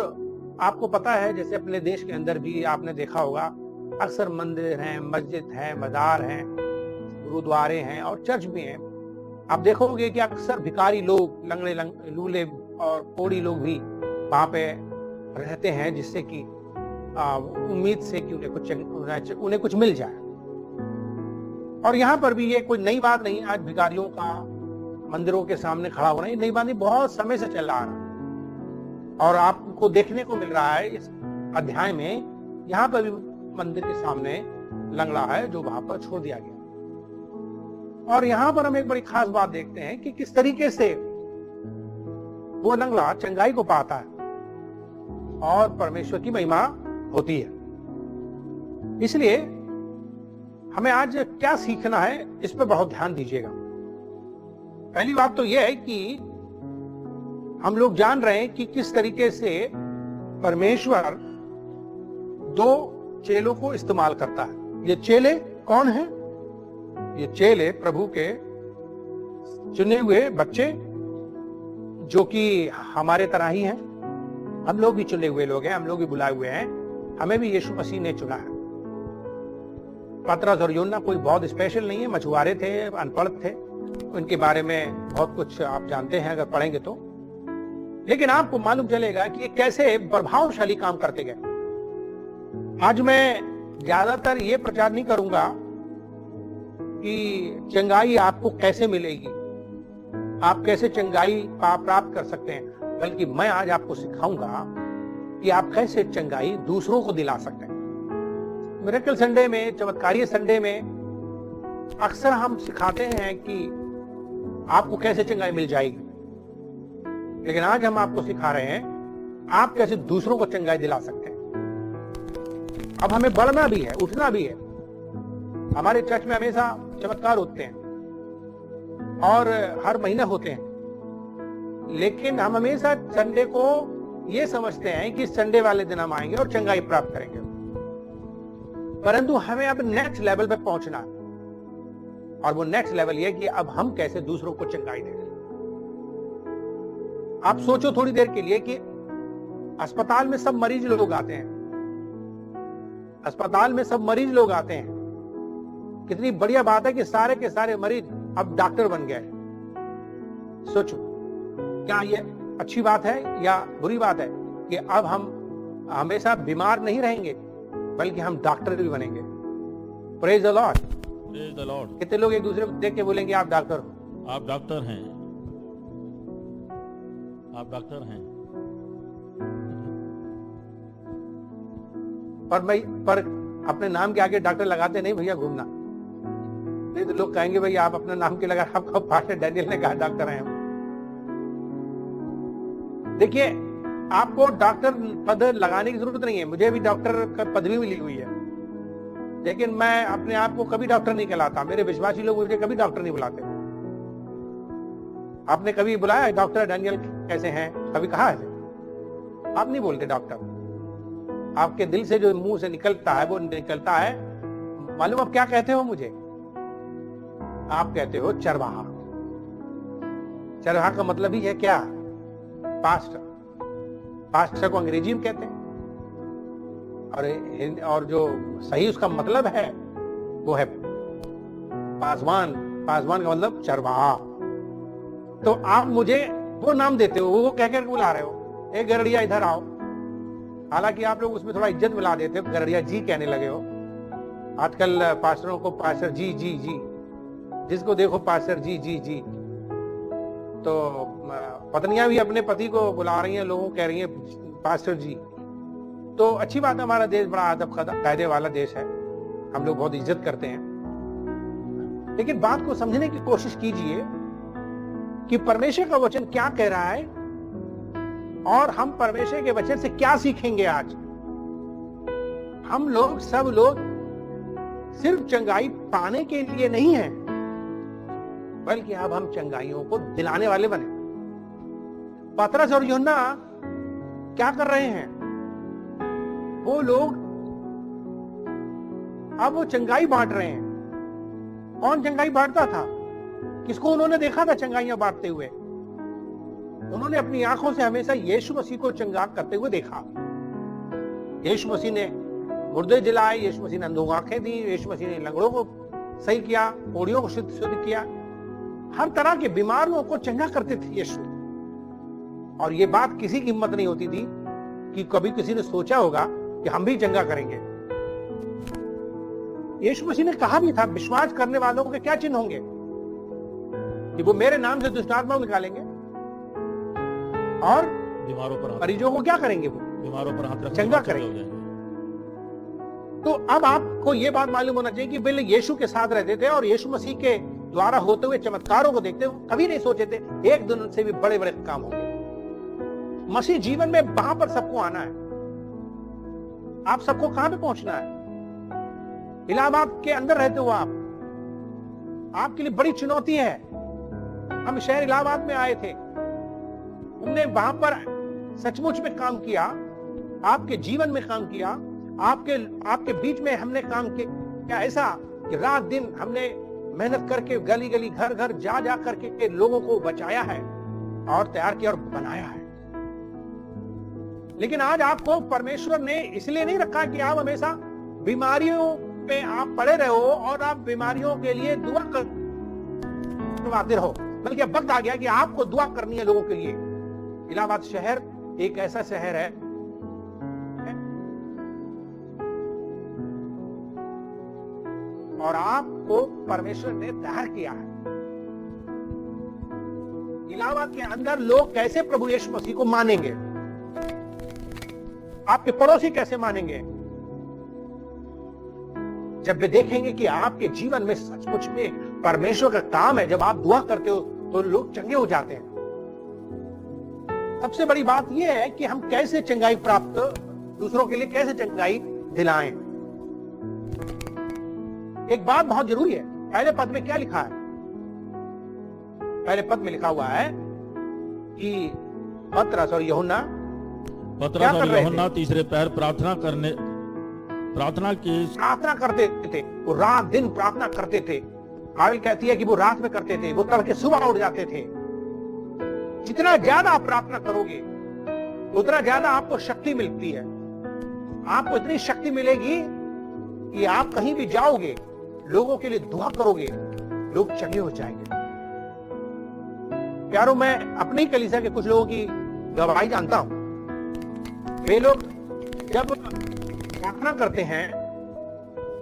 आपको पता है, जैसे अपने देश के अंदर भी आपने देखा होगा, अक्सर मंदिर हैं, मस्जिद हैं, मजार हैं, गुरुद्वारे हैं और चर्च भी हैं। आप देखोगे कि अक्सर भिखारी लोग, लंगड़े लूले और कोढ़ी लोग भी वहां पे रहते हैं, जिससे कि उम्मीद से कि उन्हें कुछ मिल जाए। और यहाँ पर भी ये कोई नई बात नहीं है, आज भिखारियों का मंदिरों के सामने खड़ा होना, ये नई बात नहीं, बहुत समय से चल रहा है। और आपको देखने को मिल रहा है इस अध्याय में, यहाँ पर भी मंदिर के सामने लंगड़ा है जो वहां पर छोड़ दिया गया। और यहाँ पर हम एक बड़ी खास बात देखते हैं कि किस तरीके से वो लंगड़ा चंगाई को पाता है और परमेश्वर की महिमा होती है। इसलिए हमें आज क्या सीखना है, इस पर बहुत ध्यान दीजिएगा। पहली बात तो यह है कि हम लोग जान रहे हैं कि किस तरीके से परमेश्वर दो चेलों को इस्तेमाल करता है। ये चेले कौन हैं? ये चेले प्रभु के चुने हुए बच्चे, जो कि हमारे तरह ही हैं। हम लोग भी चुने हुए लोग हैं, हम लोग भी बुलाए हुए हैं, हमें भी यीशु मसीह ने चुना है। पतरस और यूहन्ना कोई बहुत स्पेशल नहीं है, मछुआरे थे, अनपढ़ थे, उनके बारे में बहुत कुछ आप जानते हैं अगर पढ़ेंगे तो। लेकिन आपको मालूम चलेगा कि ये कैसे प्रभावशाली काम करते गए। आज मैं ज्यादातर ये प्रचार नहीं करूंगा कि चंगाई आपको कैसे मिलेगी, आप कैसे चंगाई प्राप्त कर सकते हैं, बल्कि मैं आज आपको सिखाऊंगा कि आप कैसे चंगाई दूसरों को दिला सकते हैं। मिरेकल संडे में, चमत्कारिय संडे में अक्सर हम सिखाते हैं कि आपको कैसे चंगाई मिल जाएगी, लेकिन आज हम आपको सिखा रहे हैं आप कैसे दूसरों को चंगाई दिला सकते हैं। अब हमें बढ़ना भी है, उठना भी है। हमारे चर्च में हमेशा चमत्कार होते हैं और हर महीने होते हैं, लेकिन हम हमेशा संडे को ये समझते हैं कि संडे वाले दिन हम आएंगे और चंगाई प्राप्त करेंगे, परंतु हमें अब नेक्स्ट लेवल पे पहुंचना है। और वो नेक्स्ट लेवल ये कि अब हम कैसे दूसरों को चंगाई दें। आप सोचो थोड़ी देर के लिए कि अस्पताल में सब मरीज लोग आते हैं, अस्पताल में सब मरीज लोग आते हैं। कितनी बढ़िया बात है कि सारे के सारे मरीज अब डॉक्टर बन गए। सोचो, क्या ये अच्छी बात है या बुरी बात है कि अब हम हमेशा बीमार नहीं रहेंगे, बल्कि हम डॉक्टर भी बनेंगे। Praise the Lord, praise the Lord. कितने लोग एक दूसरे को देख के बोलेंगे आप डॉक्टर हो, आप डॉक्टर हैं, आप डॉक्टर हैं। पर अपने नाम के आगे डॉक्टर लगाते नहीं भैया, घूमना नहीं तो लोग कहेंगे भैया आप अपने नाम के लगा, आपको पास्टर डैनियल ने कहा डॉक्टर हैं। देखिए, आपको डॉक्टर पद लगाने की जरूरत नहीं है। मुझे भी डॉक्टर का पदवी मिली हुई है, लेकिन मैं अपने आप को कभी डॉक्टर नहीं कहलाता। मेरे विश्वासी लोग मुझे कभी डॉक्टर नहीं बुलाते। आपने कभी बुलाया डॉक्टर डैनियल कैसे हैं? कभी कहा है? आप नहीं बोलते डॉक्टर। आपके दिल से जो मुंह से निकलता है वो निकलता है। मालूम आप क्या कहते हो मुझे? आप कहते हो चरवाहा। चरवाहा का मतलब ही है क्या? पास्टर। पास्टर को अंग्रेजी में कहते हैं, और जो सही उसका मतलब है वो है पासवान। पासवान का मतलब चरवाहा। तो आप मुझे वो नाम देते हो, वो कह कर बुला रहे हो, ए गरड़िया इधर आओ। हालांकि आप लोग उसमें थोड़ा इज्जत मिला देते हो, गरड़िया जी कहने लगे हो। आजकल पास्टरों को पास्टर जी जी जी, जिसको देखो पास्टर जी जी जी। तो पत्नियां भी अपने पति को बुला रही हैं, लोगों कह रही हैं पास्टर जी। तो अच्छी बात है, हमारा देश बड़ा अदब कायदे वाला देश है, हम लोग बहुत इज्जत करते हैं। लेकिन बात को समझने की कोशिश कीजिए कि परमेश्वर का वचन क्या कह रहा है और हम परमेश्वर के वचन से क्या सीखेंगे। आज हम लोग सब लोग सिर्फ चंगाई पाने के लिए नहीं है, बल्कि अब हम चंगाइयों को दिलाने वाले बने। पतरस और यूहन्ना क्या कर रहे हैं? वो लोग अब वो चंगाई बांट रहे हैं। कौन चंगाई बांटता था? किसको उन्होंने देखा था चंगाइयां बांटते हुए? उन्होंने अपनी आंखों से हमेशा यीशु मसीह को चंगा करते हुए देखा। यीशु मसीह ने मुर्दे जलाए, यीशु मसीह ने अंधों को आंखें दी, यीशु मसीह ने लंगड़ों को सही किया, कोढ़ियों को शुद्ध किया, हर तरह के बीमारों को चंगा करते थे यीशु। और ये बात किसी की हिम्मत नहीं होती थी कि कभी किसी ने सोचा होगा कि हम भी चंगा करेंगे। यीशु मसीह ने कहा भी था, विश्वास करने वालों के क्या चिन्ह होंगे? कि वो मेरे नाम से दुष्ट आत्मा निकालेंगे और बीमारों पर मरीजों को क्या करेंगे? वो बीमारों पर हाथ रखेंगे, चंगा करेंगे। तो अब आपको यह बात मालूम होना चाहिए कि पहले यीशु के साथ रहते थे और यीशु मसीह के द्वारा होते हुए चमत्कारों को देखते हुए कभी नहीं सोचे थे एक दिन उनसे भी बड़े बड़े काम होंगे। मसीह जीवन में वहां पर सबको आना है। आप सबको कहां पे पहुंचना है? इलाहाबाद के अंदर रहते हो आप, आपके लिए बड़ी चुनौती है। हम शहर इलाहाबाद में आए थे, हमने वहां पर सचमुच में काम किया, आपके जीवन में काम किया, आपके बीच में हमने काम किया। ऐसा कि रात दिन हमने मेहनत करके गली गली घर घर जा जा करके लोगों को बचाया है और तैयार किया और बनाया है। लेकिन आज आपको परमेश्वर ने इसलिए नहीं रखा कि आप हमेशा बीमारियों पे आप पड़े रहो और आप बीमारियों के लिए दुआ करवाते रहो, बल्कि अब वक्त आ गया कि आपको दुआ करनी है लोगों के लिए। इलाहाबाद शहर एक ऐसा शहर है और आपको परमेश्वर ने तैयार किया है। इलाहाबाद के अंदर लोग कैसे प्रभु यीशु मसीह को मानेंगे? आपके पड़ोसी कैसे मानेंगे? जब वे देखेंगे कि आपके जीवन में सचमुच में परमेश्वर का काम है। जब आप दुआ करते हो तो लोग चंगे हो जाते हैं। सबसे बड़ी बात यह है कि हम कैसे चंगाई प्राप्त, दूसरों के लिए कैसे चंगाई दिलाएं। एक बात बहुत जरूरी है। पहले पद में क्या लिखा है? पहले पद में लिखा हुआ है कि पतरस और यूहन्ना तीसरे पैर प्रार्थना करते थे। वो रात दिन प्रार्थना करते थे। बाइबल कहती है कि वो रात में करते थे, वो तड़के सुबह उठ जाते थे। जितना ज्यादा आप प्रार्थना करोगे उतना ज्यादा आपको शक्ति मिलती है। आपको इतनी शक्ति मिलेगी कि आप कहीं भी जाओगे, लोगों के लिए दुआ करोगे, लोग चंगे हो जाएंगे। प्यारो, मैं अपनी कलीसिया के कुछ लोगों की गवाही जानता हूं। वे लोग जब प्रार्थना करते हैं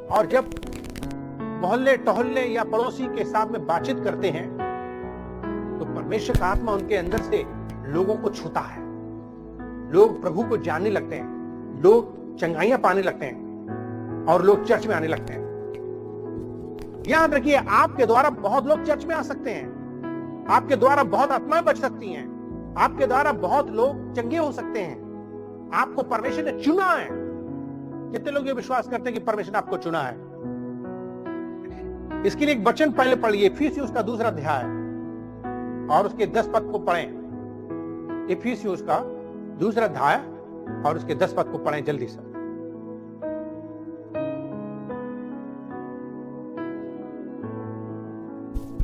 और जब मोहल्ले टहलने या पड़ोसी के साथ में बातचीत करते हैं तो परमेश्वर का आत्मा उनके अंदर से लोगों को छूता है। लोग प्रभु को जानने लगते हैं, लोग चंगाइयां पाने लगते हैं और लोग चर्च में आने लगते हैं। याद रखिए, आपके द्वारा बहुत लोग चर्च में आ सकते हैं, आपके द्वारा बहुत आत्माएं बच सकती हैं, आपके द्वारा बहुत लोग चंगे हो सकते हैं। आपको परमेश्वर ने चुना है। कितने लोग ये विश्वास करते हैं कि परमेश्वर ने आपको चुना है? इसके लिए एक वचन पहले पढ़िए, इफिसियुस का 2 अध्याय और उसके 10 पद को पढ़ें। इफिसियुस का 2 अध्याय और उसके 10 पद को पढ़ें जल्दी से।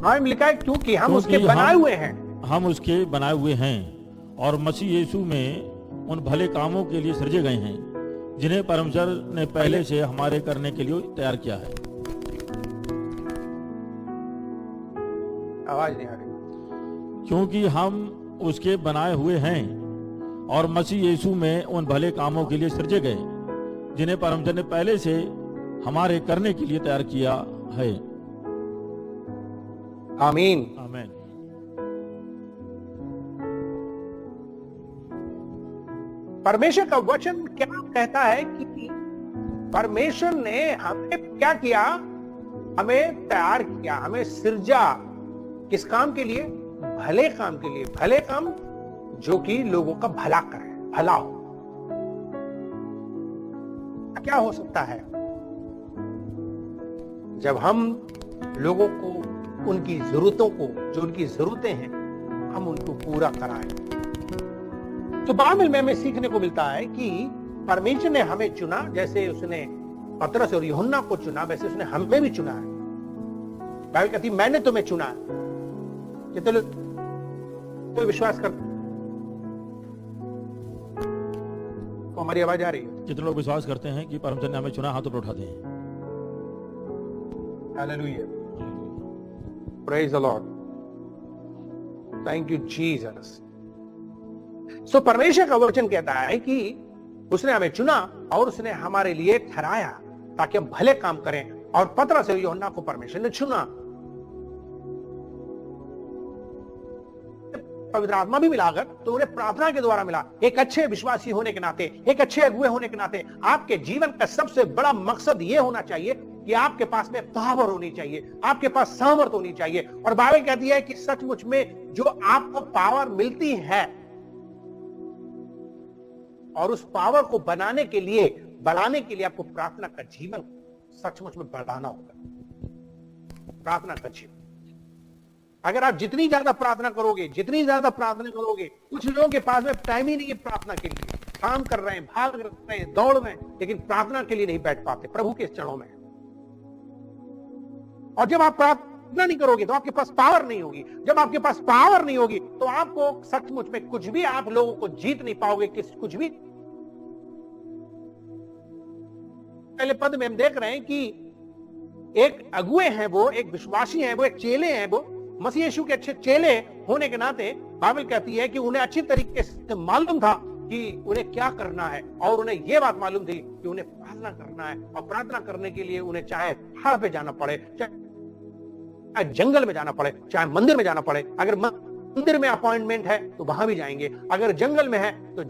हाँ, लिखा है क्योंकि हम उसके बनाए हुए हैं। हम उसके बनाए हुए हैं और मसीह यीशु में उन भले कामों के लिए सृजे गए हैं जिन्हें परमेश्वर ने पहले से हमारे करने के लिए तैयार किया है। आवाज नहीं आ रही। क्योंकि हम उसके बनाए हुए हैं और मसीह यीशु में उन भले कामों के लिए सृजे गए जिन्हें परमेश्वर ने पहले से हमारे करने के लिए तैयार किया है। आमीन, आमीन। परमेश्वर का वचन क्या कहता है कि परमेश्वर ने हमें क्या किया? हमें तैयार किया, हमें सृजा। किस काम के लिए? भले काम के लिए। भले काम जो कि लोगों का भला करे, भला हो। क्या हो सकता है जब हम लोगों को उनकी जरूरतों को, जो उनकी जरूरतें हैं, हम उनको पूरा कराएं। तो बाइबल में हमें सीखने को मिलता है कि परमेश्वर ने हमें चुना, जैसे उसने पतरस और यूहन्ना को चुना, वैसे उसने हमें भी चुना है। बाइबल कहती है मैंने तुम्हें चुना है। कितने लोग तो विश्वास कर, तो हमारी आवाज आ रही है? कितने लोग विश्वास करते हैं कि परमेश्वर ने हमें चुना? हाथ ऊपर उठाते हैं। Hallelujah, praise the Lord, thank you Jesus. So परमेश्वर का वचन कहता है कि उसने हमें चुना और उसने हमारे लिए ठहराया ताकि हम भले काम करें। और पतरस और यूहन्ना को परमेश्वर ने चुना। पवित्र आत्मा भी मिलाकर तो उन्हें प्रार्थना के द्वारा मिला। एक अच्छे विश्वासी होने के नाते, एक अच्छे अगुए होने के नाते आपके जीवन का सबसे बड़ा मकसद यह होना चाहिए कि आपके पास में पावर होनी चाहिए, आपके पास सामर्थ होनी चाहिए। और बाइबल कहती है कि सचमुच में जो आपको पावर मिलती है और उस पावर को बनाने के लिए, बढ़ाने के लिए आपको प्रार्थना का जीवन सचमुच में बढ़ाना होगा। प्रार्थना का जीवन, अगर आप जितनी ज्यादा प्रार्थना करोगे, जितनी ज्यादा प्रार्थना करोगे, कुछ लोगों के पास में टाइम ही नहीं है प्रार्थना के लिए, काम कर रहे हैं, भाग रहे हैं, दौड़ रहे हैं, लेकिन प्रार्थना के लिए नहीं बैठ पाते प्रभु के चरणों में। और जब आप प्रार्थना नहीं करोगे तो आपके पास पावर नहीं होगी। जब आपके पास पावर नहीं होगी तो आपको सचमुच में कुछ भी, आप लोगों को जीत नहीं पाओगे। कुछ भी। पहले पद में हम देख रहे हैं कि एक अगुए हैं, वो एक विश्वासी हैं, वो एक चेले हैं, वो मसीह यीशु के अच्छे चेले होने के नाते बाइबल कहती है कि उन्हें अच्छी तरीके से मालूम था कि उन्हें क्या करना है। और उन्हें यह बात मालूम थी कि उन्हें प्रार्थना करना है। और प्रार्थना करने के लिए उन्हें चाहे पहाड़ पे जाना पड़े, चाहे जंगल में जाना पड़े, चाहे मंदिर में जाना पड़े। अगर मंदिर में अपॉइंटमेंट है तो वहां भी जाएंगे, अगर जंगल में है तो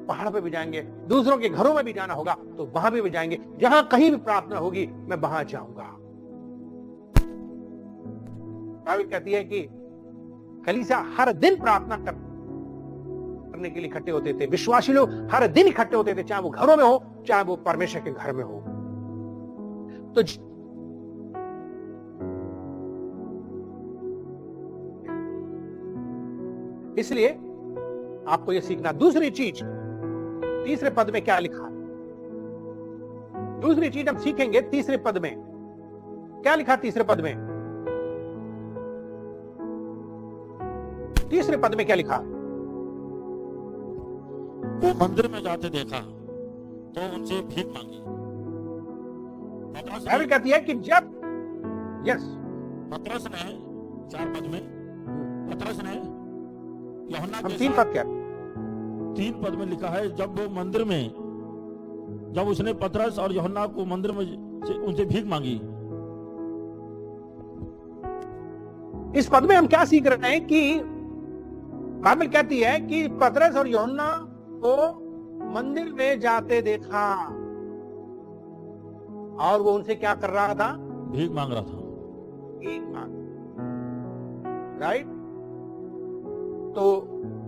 पहाड़ पे भी जाएंगे, दूसरों के घरों में भी जाना होगा तो वहां भी जाएंगे। जहां कहीं भी प्रार्थना होगी मैं वहां जाऊंगा। बाइबल कहती है कि कलीसिया हर दिन प्रार्थना करने के लिए इकट्ठे होते थे। विश्वासी लोग हर दिन इकट्ठे होते थे, चाहे वो घरों में हो, चाहे वो परमेश्वर के घर में हो। तो इसलिए आपको यह सीखना। दूसरी चीज, तीसरे पद में क्या लिखा है? दूसरी चीज हम सीखेंगे तीसरे पद में क्या लिखा। तीसरे पद में, तीसरे पद में क्या लिखा? वो मंदिर में जाते देखा तो उनसे भीख मांगी। बाइबल कहती है कि जब पतरस ने 4 पद में, पतरस ने यूहन्ना हम के 3 साथ पद क्या? 3 पद में लिखा है, जब वो मंदिर में, जब उसने पतरस और यूहन्ना को मंदिर में उनसे भीख मांगी। इस पद में हम क्या सीख रहे हैं कि बाइबल कहती है कि पतरस और यूहन्ना को मंदिर में जाते देखा और वो उनसे क्या कर रहा था? भीख मांग रहा था। भीख मांग, राइट। तो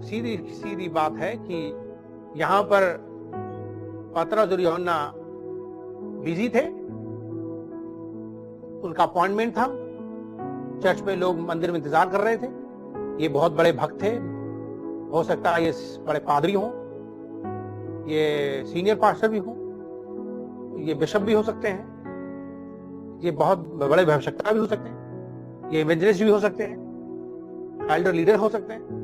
सीधी सीधी बात है कि यहां पर पतरस और यूहन्ना बिजी थे, उनका अपॉइंटमेंट था, चर्च में लोग मंदिर में इंतजार कर रहे थे। ये बहुत बड़े भक्त थे, हो सकता है ये बड़े पादरी हों, ये सीनियर पास्टर भी हों, ये बिशप भी हो सकते हैं, ये बहुत बड़े भविष्यवक्ता भी हो सकते हैं, ये इवेंजलिस्ट भी हो सकते हैं, एल्डर लीडर हो सकते हैं।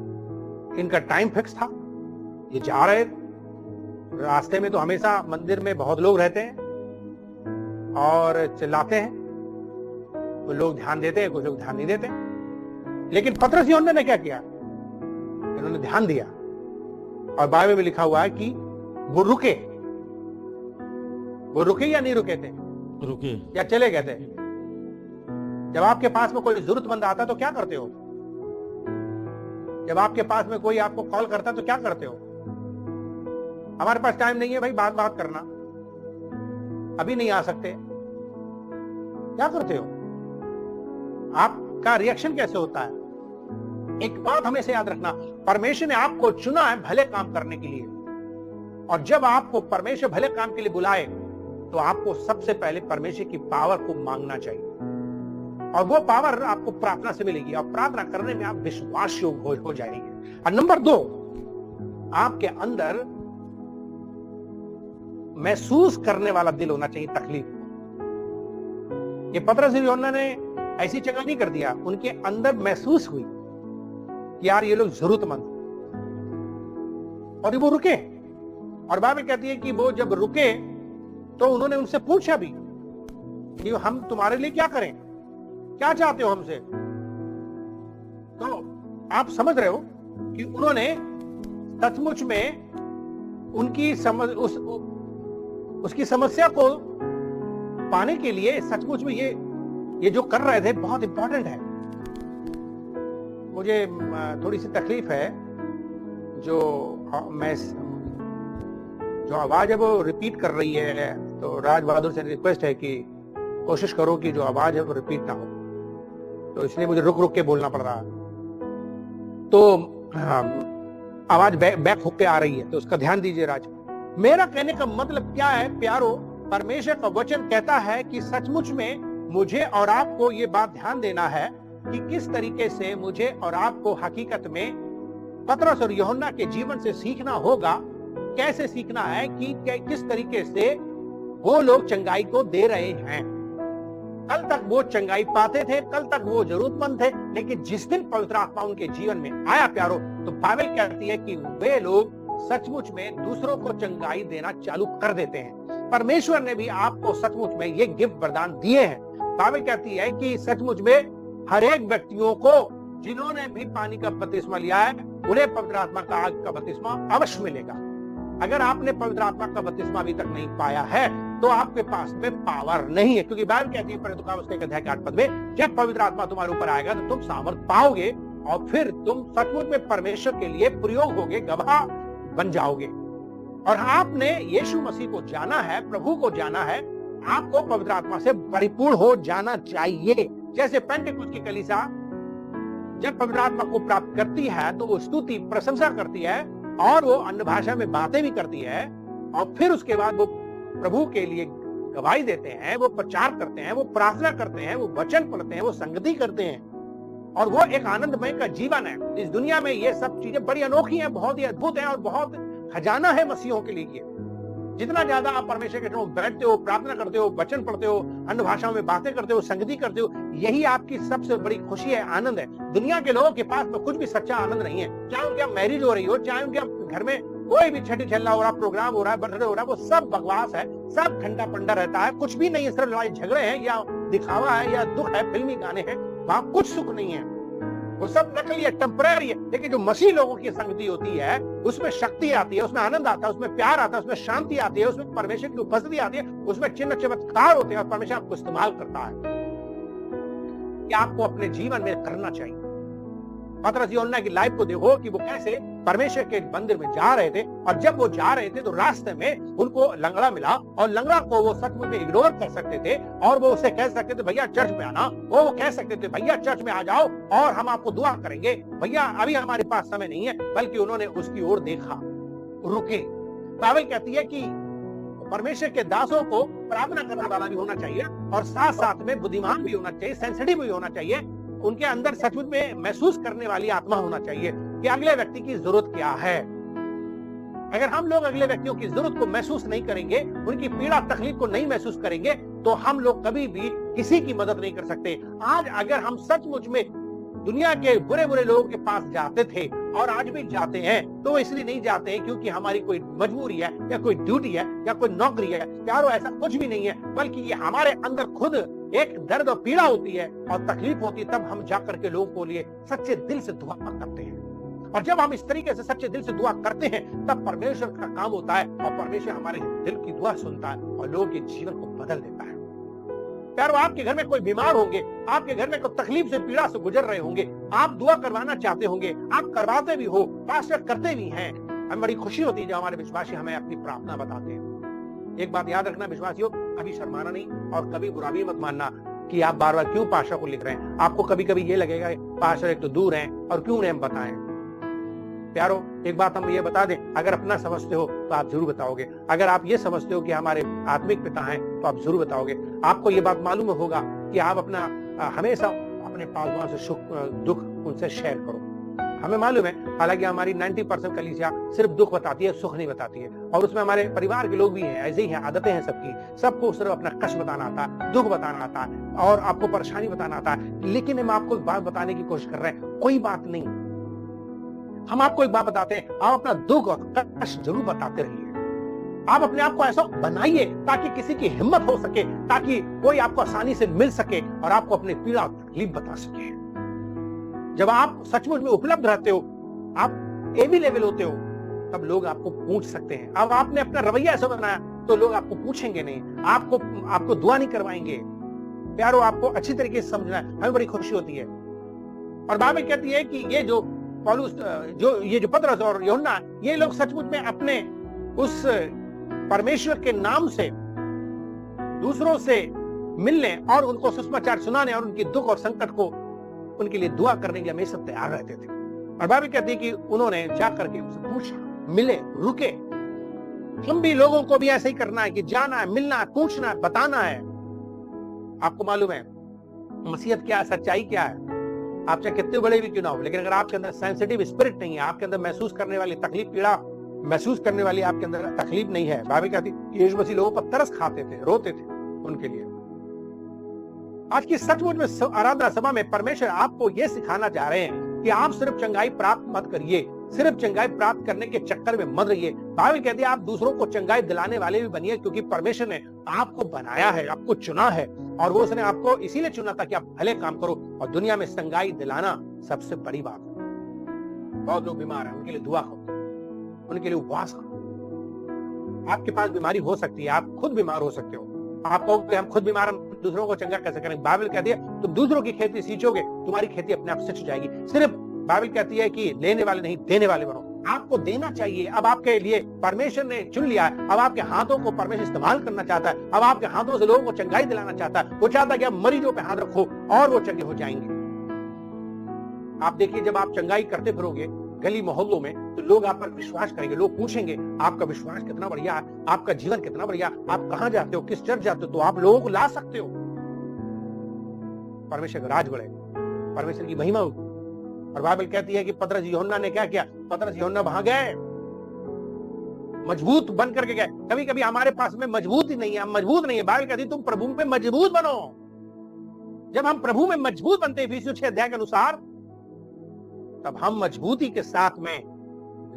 इनका टाइम फिक्स था, ये जा रहे। रास्ते में तो हमेशा मंदिर में बहुत लोग रहते हैं और चिल्लाते हैं, कुछ लोग ध्यान देते हैं, कुछ लोग ध्यान नहीं देते। लेकिन पतरस यूहन्ना ने क्या किया? इन्होंने ध्यान दिया। और बाइबल में लिखा हुआ है कि वो रुके। वो रुके या नहीं रुके थे? रुके या चले गए थे? जब आपके पास में कोई जरूरतमंद आता तो क्या करते हो? जब आपके पास में कोई आपको कॉल करता तो क्या करते हो? हमारे पास टाइम नहीं है भाई, बात करना, अभी नहीं आ सकते, क्या करते हो? आपका रिएक्शन कैसे होता है? एक बात हमेशा याद रखना, परमेश्वर ने आपको चुना है भले काम करने के लिए। और जब आपको परमेश्वर भले काम के लिए बुलाए तो आपको सबसे पहले परमेश्वर की पावर को मांगना चाहिए। और वो पावर आपको प्रार्थना से मिलेगी और प्रार्थना करने में आप विश्वास योग्य हो जाएंगे। और नंबर 2, आपके अंदर महसूस करने वाला दिल होना चाहिए तकलीफ को। ये पतरस और यूहन्ना ने ऐसी जगह नहीं कर दिया, उनके अंदर महसूस हुई कि यार ये लोग जरूरतमंद, और वो रुके। और बाइबल कहती है कि वो जब रुके तो उन्होंने उनसे पूछा भी कि हम तुम्हारे लिए क्या करें, क्या चाहते हो हमसे। तो आप समझ रहे हो कि उन्होंने सचमुच में उनकी उसकी समस्या को पाने के लिए सचमुच में ये जो कर रहे थे बहुत इंपॉर्टेंट है। मुझे थोड़ी सी तकलीफ है जो आवाज है वो रिपीट कर रही है, तो राज बहादुर से रिक्वेस्ट है कि कोशिश करो कि जो आवाज है वो रिपीट ना हो, तो इसलिए मुझे रुक रुक के बोलना पड़ रहा है। तो आवाज बैक होके आ रही है, तो उसका ध्यान दीजिए राज। मेरा कहने का मतलब क्या है प्यारो, परमेश्वर का वचन कहता है कि सचमुच में मुझे और आपको ये बात ध्यान देना है कि किस तरीके से मुझे और आपको हकीकत में पतरस और यूहन्ना के जीवन से सीखना होगा। कैसे सीखना है कि किस तरीके से वो लोग चंगाई को दे रहे हैं। कल तक वो चंगाई पाते थे, कल तक वो जरूरतमंद थे, लेकिन जिस दिन पवित्र आत्मा उनके जीवन में आया प्यारो, तो बाइबल कहती है कि वे लोग सचमुच में दूसरों को चंगाई देना चालू कर देते हैं। परमेश्वर ने भी आपको सचमुच में ये गिफ्ट वरदान दिए हैं। बाइबल कहती है कि सचमुच में हर एक व्यक्तियों को जिन्होंने भी पानी का बपतिस्मा लिया है उन्हें पवित्र आत्मा का आग का बपतिस्मा अवश्य मिलेगा। अगर आपने पवित्र आत्मा का बपतिस्मा अभी तक नहीं पाया है तो आपके पास में पावर नहीं है, क्योंकि बाइबल कहती है उसके अध्याय 8 पद में, जब पवित्र आत्मा तुम्हारे ऊपर आएगा तो तुम सामर्थ पाओगे और फिर तुम सचमुच में परमेश्वर के लिए प्रयोग होगे, गवाह बन जाओगे। और आपने यीशु मसीह को जाना है, प्रभु को जाना है, आपको पवित्र आत्मा से परिपूर्ण हो जाना चाहिए। जैसे पेंटेकोस्त की कलीसिया जब पवित्र आत्मा को प्राप्त करती है तो वो स्तुति प्रशंसा करती है और वो अन्य भाषा में बातें भी करती है, और फिर उसके बाद वो प्रभु के लिए गवाही देते हैं, वो प्रचार करते हैं, वो प्रार्थना करते हैं, वो वचन पढ़ते हैं, वो संगति करते हैं, और वो एक आनंदमय का जीवन है। इस दुनिया में ये सब चीजें बड़ी अनोखी हैं, बहुत ही अद्भुत हैं और बहुत खजाना है मसीहों के लिए। जितना ज्यादा आप परमेश्वर के सामने बैठते हो, प्रार्थना करते हो, वचन पढ़ते हो, अन्य भाषाओं में बातें करते हो, संगति करते हो, यही आपकी सबसे बड़ी खुशी है, आनंद है। दुनिया के लोगों के पास में कुछ भी सच्चा आनंद नहीं है। चाहे उनके मैरिज हो रही हो, चाहे उनके घर में कोई भी छठी छल्ला हो रहा, प्रोग्राम हो रहा है, बर्थडे हो रहा है, वो सब बकवास है, सब ठंडा पंडा रहता है, कुछ भी नहीं है, सिर्फ लड़ाई झगड़े हैं या दिखावा है या दुख है, फिल्मी गाने हैं, वहां कुछ सुख नहीं है, वो सब नकली है, टेम्परेरी है। लेकिन जो मसीह लोगों की संगति होती है उसमें शक्ति आती है, उसमें आनंद आता है, उसमें प्यार आता है, उसमें शांति आती है, उसमें परमेश्वर की उपस्थिति आती है, उसमें चिन्ह चमत्कार होते हैं और परमेश्वर आपको इस्तेमाल करता है। कि आपको अपने जीवन में करना चाहिए। पतरस यूहन्ना की लाइफ को देखो कि वो कैसे परमेश्वर के मंदिर में जा रहे थे, और जब वो जा रहे थे तो रास्ते में उनको लंगड़ा मिला, और लंगड़ा को वो सचमुच में इग्नोर कर सकते थे और वो उसे कह सकते थे भैया चर्च में आना, वो कह सकते थे भैया चर्च में आ जाओ और हम आपको दुआ करेंगे, भैया अभी हमारे पास समय नहीं है, बल्कि उन्होंने उसकी ओर देखा, रुके। बाइबल कहती है कि परमेश्वर के दासों को प्रार्थना करने वाला भी होना चाहिए और साथ साथ में बुद्धिमान भी होना चाहिए, सेंसिटिव भी होना चाहिए, उनके अंदर सचमुच में महसूस करने वाली आत्मा होना चाहिए कि अगले व्यक्ति की जरूरत क्या है। अगर हम लोग अगले व्यक्तियों की जरूरत को महसूस नहीं करेंगे, उनकी पीड़ा तकलीफ को नहीं महसूस करेंगे, तो हम लोग कभी भी किसी की मदद नहीं कर सकते। आज अगर हम सचमुच में दुनिया के बुरे बुरे लोगों के पास जाते थे और आज भी जाते हैं, तो इसलिए नहीं जाते हैं क्योंकि हमारी कोई मजबूरी है या कोई ड्यूटी है या कोई नौकरी है। प्यारो, ऐसा कुछ भी नहीं है, बल्कि ये हमारे अंदर खुद एक दर्द और पीड़ा होती है और तकलीफ होती है, तब हम जाकर के लोगों को लिए सच्चे दिल से दुआ करते हैं। और जब हम इस तरीके से सच्चे दिल से दुआ करते हैं, तब परमेश्वर का काम होता है और परमेश्वर हमारे दिल की दुआ सुनता है और लोगों के जीवन को बदल देता है। प्यारो, आपके घर में कोई बीमार होंगे, आपके घर में कोई तकलीफ से पीड़ा से गुजर रहे होंगे, आप दुआ करवाना चाहते होंगे, आप करवाते भी हो, पास्टर करते भी हैं, हमें बड़ी खुशी होती है जब हमारे विश्वासी हमें अपनी प्रार्थना बताते हैं। एक बात याद रखना विश्वासियों, कभी शर्माना नहीं और कभी बुरा भी मत मानना कि आप बार बार क्यों पास्टर को लिख रहे हैं। आपको कभी कभी ये लगेगा पास्टर एक तो दूर हैं और क्यों उन्हें हम बताएं। प्यारो, एक बात हम ये बता दें, अगर अपना समझते हो तो आप जरूर बताओगे, अगर आप ये समझते हो कि हमारे आत्मिक पिता हैं तो आप जरूर बताओगे। आपको ये बात मालूम होगा कि आप अपना हमेशा अपने पासवान से सुख दुख उनसे शेयर करो। हमें मालूम है, हालांकि हमारी 90% कलीसिया सिर्फ दुख बताती है, सुख नहीं बताती है, और उसमें हमारे परिवार के लोग भी हैं, ऐसे ही हैं, आदतें हैं सबकी। सबको सिर्फ अपना कष्ट बताना आता है, दुख बताना आता है, और आपको परेशानी बताना आता है। लेकिन हम आपको एक बात बताने की कोशिश कर रहे हैं, कोई बात नहीं, हम आपको एक बात बताते हैं, आप अपना दुख और कष्ट जरूर बताते रहिए। आप अपने आप को ऐसा बनाइए ताकि किसी की हिम्मत हो सके, ताकि कोई आपको आसानी से मिल सके और आपको अपनी पीड़ा और तकलीफ बता सके। जब आप सचमुच में उपलब्ध रहते हो, आप एबी लेवल होते हो, तब लोग आपको पूछ सकते हैं। अब आपने अपना रवैया ऐसा बनाया तो लोग आपको पूछेंगे नहीं, आपको दुआ नहीं करवाएंगे। प्यारो, आपको अच्छी तरीके से समझना है, हमें बड़ी खुशी होती है। और बाइबल कहती है कि ये जो पौलुस, जो पतरस और यूहन्ना, ये लोग सचमुच में अपने उस परमेश्वर के नाम से दूसरों से मिलने और उनको सुसमाचार सुनाने और उनके दुख और संकट को उनके लिए दुआ करने के लिए हमेशा तैयार रहते थे। और बाइबल कहती है कि उन्होंने जाकर के उनसे पूछा, मिले, रुके। हम भी लोगों को भी ऐसे ही करना है कि जाना है, मिलना है, पूछना है, बताना है। आपको मालूम है मसीहत क्या है, सच्चाई क्या है। आप चाहे कितने बड़े भी क्यों ना हो, लेकिन अगर आपके अंदर सेंसिटिव स्पिरिट नहीं है, आपके अंदर महसूस करने वाली तकलीफ, पीड़ा महसूस करने वाली आपके अंदर तकलीफ नहीं है। बाइबल कहती है यीशु मसीह लोगों पर तरस खाते थे, रोते थे उनके लिए। आज की सचमुच में आराधना सभा में परमेश्वर आपको यह सिखाना चाह रहे हैं कि आप सिर्फ चंगाई प्राप्त मत करिए, सिर्फ चंगाई प्राप्त करने के चक्कर में मत रहिए। बाइबल कहती है आप दूसरों को चंगाई दिलाने वाले भी बनिए, क्योंकि परमेश्वर ने आपको बनाया है, आपको चुना है, और वो उसने आपको इसीलिए चुना था कि आप भले काम करो। और दुनिया में चंगाई दिलाना सबसे बड़ी बात है। बहुत लोग बीमार हैं, उनके लिए दुआ करो, उनके लिए उपवास करो। आपके पास बीमारी हो सकती है, आप खुद बीमार हो सकते हो। आप कहोगे हम खुद बीमार, हम दूसरों को चंगा कैसे करें। बाइबल कहती है तुम दूसरों की खेती सींचोगे, तुम्हारी खेती अपने आप सिंच जाएगी। सिर्फ बाइबल कहती है कि लेने वाले नहीं, देने वाले बनो। आपको देना चाहिए। अब आपके लिए परमेश्वर ने चुन लिया है, अब आपके हाथों को परमेश्वर इस्तेमाल करना चाहता है। अब आपके हाथों से लोगों को चंगाई दिलाना चाहता है। वो चाहता है कि आप मरीजों पे हाथ रखो और वो चंगे हो जाएंगे। आप देखिए, जब आप चंगाई करते फिरोगे गली मोहल्लों में, तो लोग आप पर विश्वास करेंगे। लोग पूछेंगे आपका विश्वास कितना बढ़िया है, आपका जीवन कितना बढ़िया, आप कहां जाते हो, किस चर्च जाते हो, तो आप लोगों को ला सकते हो। परमेश्वर का राज बढ़े, परमेश्वर की महिमा हो। और बाइबल कहती है कि पतरस यूहन्ना ने क्या किया, पतरस यूहन्ना वहां गए, मजबूत बन करके गए। कभी कभी हमारे पास में मजबूत ही नहीं है, हम मजबूत नहीं है। बाइबल कहती है तुम प्रभु में मजबूत बनो। जब हम प्रभु में मजबूत बनते हैं इफिसियों 6 अध्याय के अनुसार, तब हम मजबूती के साथ में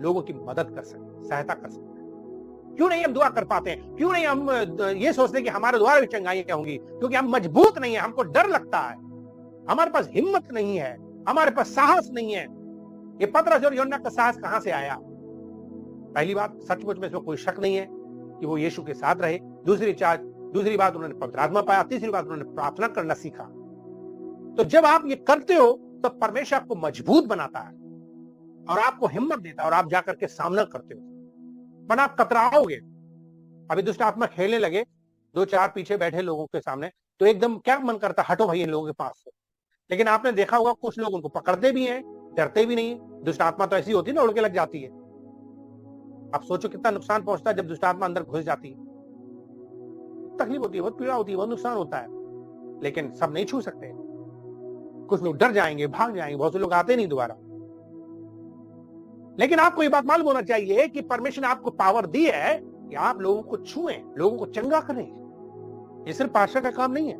लोगों की मदद कर सकते, सहायता कर सकते हैं। क्यों नहीं हम दुआ कर पाते हैं? क्यों नहीं हम ये सोचते हैं कि हमारे द्वारा भी चंगाइयां होंगी? क्योंकि हम मजबूत नहीं है, हमको डर लगता है, हमारे पास हिम्मत नहीं है, हमारे पास साहस नहीं है। ये पतरस और यूहन्ना का साहस कहां से आया? पहली बात, सचमुच में इसमें कोई शक नहीं है कि वो यीशु के साथ रहे। दूसरी बात, उन्होंने पवित्र आत्मा पाया। तीसरी बात, उन्होंने प्रार्थना करना सीखा। तो जब आप ये करते हो तो परमेश्वर आपको मजबूत बनाता है और आपको हिम्मत देता है, और आप जाकर के सामना करते हो। पर आप कतराओगे। अभी दुष्ट आत्मा खेलने लगे 2-4 पीछे बैठे लोगों के सामने, तो एकदम क्या मन करता, हटो भाई इन लोगों के पास से। लेकिन आपने देखा होगा कुछ लोग उनको पकड़ते भी हैं, डरते भी नहीं। दुष्ट आत्मा तो ऐसी होती है ना, उड़ के लग जाती है। आप सोचो कितना नुकसान पहुंचता है जब दुष्ट आत्मा अंदर घुस जाती है। तकलीफ होती है, बहुत पीड़ा होती है, बहुत नुकसान होता है। लेकिन सब नहीं छू सकते। कुछ लोग डर जाएंगे, भाग जाएंगे, बहुत से लोग आते नहीं दोबारा। लेकिन आपको ये बात मालूम होना चाहिए कि परमेश्वर ने आपको पावर दी है कि आप लोगों को छुएं, लोगों को चंगा करें। ये सिर्फ पास्टर का काम नहीं है,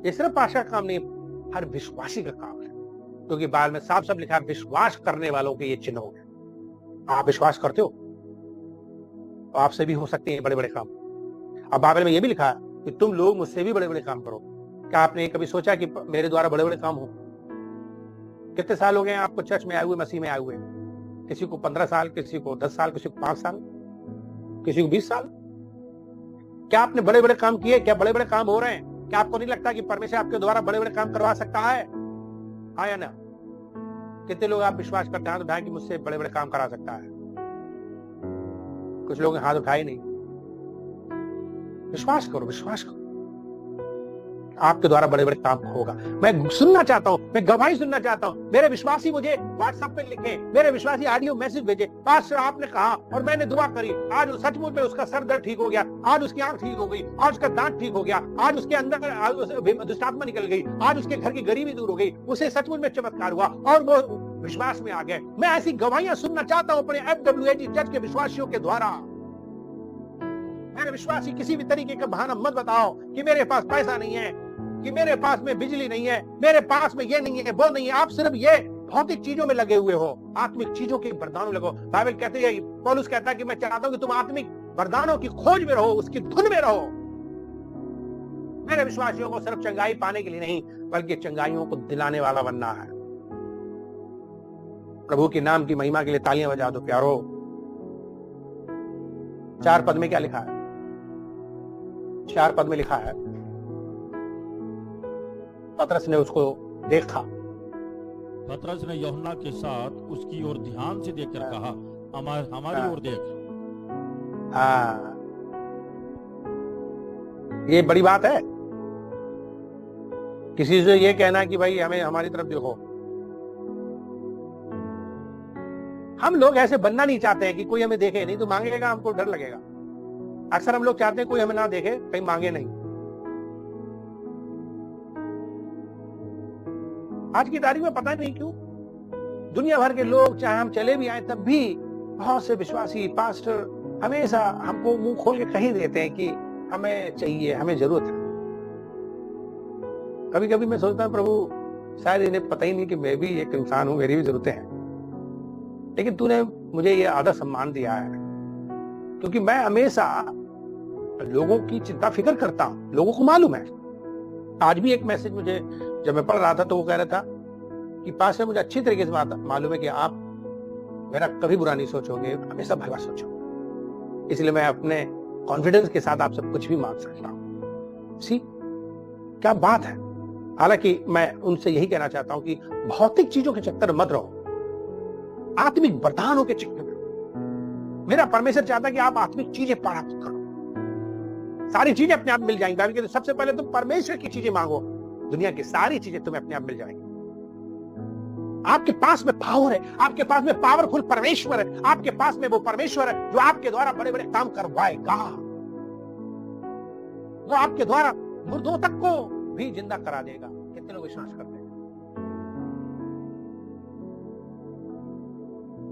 ये सिर्फ पास्टर का काम नहीं है, हर विश्वासी का काम है। क्योंकि बाइबल में साफ साफ लिखा है विश्वास करने वालों के ये चिन्ह होंगे। आप विश्वास करते हो तो आपसे भी हो सकते हैं बड़े बड़े काम। अब बाइबल में ये भी लिखा है कि तुम लोग मुझसे भी बड़े बड़े काम करो। क्या आपने कभी सोचा कि मेरे द्वारा बड़े बड़े काम हो? कितने साल हो गए आपको चर्च में आए हुए, मसीह में आए हुए? किसी को 15 साल, किसी को 10 साल, किसी को 5 साल, किसी को 20 साल। क्या आपने बड़े बड़े काम किए? क्या बड़े बड़े काम हो रहे हैं? क्या आपको नहीं लगता कि परमेश्वर आपके द्वारा बड़े बड़े काम करवा सकता है? हाँ या ना? कितने लोग आप विश्वास करते हैं, हाथ उठाएं कि मुझसे बड़े बड़े काम करा सकता है? कुछ लोग हाथ उठाए नहीं। विश्वास करो, विश्वास करो। आपके द्वारा बड़े बड़े काम होगा। मैं सुनना चाहता हूं, मैं गवाही सुनना चाहता हूं। मेरे विश्वासी मुझे व्हाट्सएप पे लिखे, मेरे विश्वासी ऑडियो मैसेज भेजे, पास्टर आपने कहा और मैंने दुआ करी, आज सचमुच में उसका सर दर्द ठीक हो गया, आज उसकी आंख ठीक हो गई, आज उसका दांत ठीक हो गया, आज उसके अंदर दुष्टात्मा निकल गई, आज उसके घर की गरीबी दूर हो गई, उसे सचमुच में चमत्कार हुआ और वो विश्वास में आ गए। मैं ऐसी गवाहियां सुनना चाहता हूं अपने FWAG चर्च के विश्वासियों के द्वारा। मेरे विश्वासी किसी भी तरीके का बहाना मत बताओ कि मेरे पास पैसा नहीं है, कि मेरे पास में बिजली नहीं है, मेरे पास में ये नहीं है, वो नहीं है। आप सिर्फ ये भौतिक चीजों में लगे हुए हो, आत्मिक चीजों के वरदानों लगो। बाइबल कहते हैं, पौलुस कहता है कि मैं चाहता हूं कि तुम आत्मिक वरदानों की खोज में रहो, उसकी धुन में रहो। मेरे विश्वासियों को सिर्फ चंगाई पाने के लिए नहीं, बल्कि चंगाइयों को दिलाने वाला बनना है। प्रभु के नाम की महिमा के लिए तालियां बजा दो प्यारो। 4 पद में क्या लिखा है? 4 पद में लिखा है, पतरस ने उसको देखा। पतरस ने यूहन्ना के साथ उसकी ओर ध्यान से देखकर कहा, हमारी ओर देख। हाँ, ये बड़ी बात है किसी से ये कहना कि भाई हमें हमारी तरफ देखो। हम लोग ऐसे बनना नहीं चाहते हैं कि कोई हमें देखे, नहीं तो मांगेगा हमको डर लगेगा। अक्सर हम लोग चाहते हैं कोई हमें ना देखे, कहीं मांगे नहीं। आज की तारीख में पता नहीं क्यों दुनिया भर के लोग, चाहे हम चले भी आए तब भी बहुत से विश्वासी पास्टर हमेशा हमको मुंह खोल के कही देते हैं कि हमें चाहिए, हमें जरूरत है। कभी कभी मैं सोचता हूं प्रभु शायद इन्हें पता ही नहीं कि मैं भी एक इंसान हूं, मेरी भी जरूरतें हैं, लेकिन तूने मुझे ये आदर सम्मान दिया है क्योंकि मैं हमेशा लोगों की चिंता फिक्र करता हूं। लोगों को मालूम है। आज भी एक मैसेज मुझे जब मैं पढ़ रहा था तो वो कह रहा था कि पास्टर मुझे अच्छी तरीके से बात मालूम है कि आप मेरा कभी बुरा नहीं सोचोगे, हमेशा भला सोचोगे, इसलिए मैं अपने कॉन्फिडेंस के साथ आपसे कुछ भी मांग सकता हूं। सी क्या बात है। हालांकि मैं उनसे यही कहना चाहता हूं कि भौतिक चीजों के चक्कर में मत रहो, आत्मिक वरदानों के चक्कर में। मेरा परमेश्वर चाहता है कि आप आत्मिक चीजें प्राप्त करो, सारी चीजें अपने आप मिल जाएंगी। बाइबल कहती है सबसे पहले तुम परमेश्वर की चीजें मांगो, दुनिया की सारी चीजें तुम्हें अपने आप मिल जाएंगी। आपके पास में पावर है, आपके पास में पावरफुल परमेश्वर है, आपके पास में वो परमेश्वर है जो आपके द्वारा बड़े बड़े काम करवाएगा। वो आपके द्वारा मुर्दों तक को भी जिंदा करा देगा। कितने लोग विश्वास करते हैं?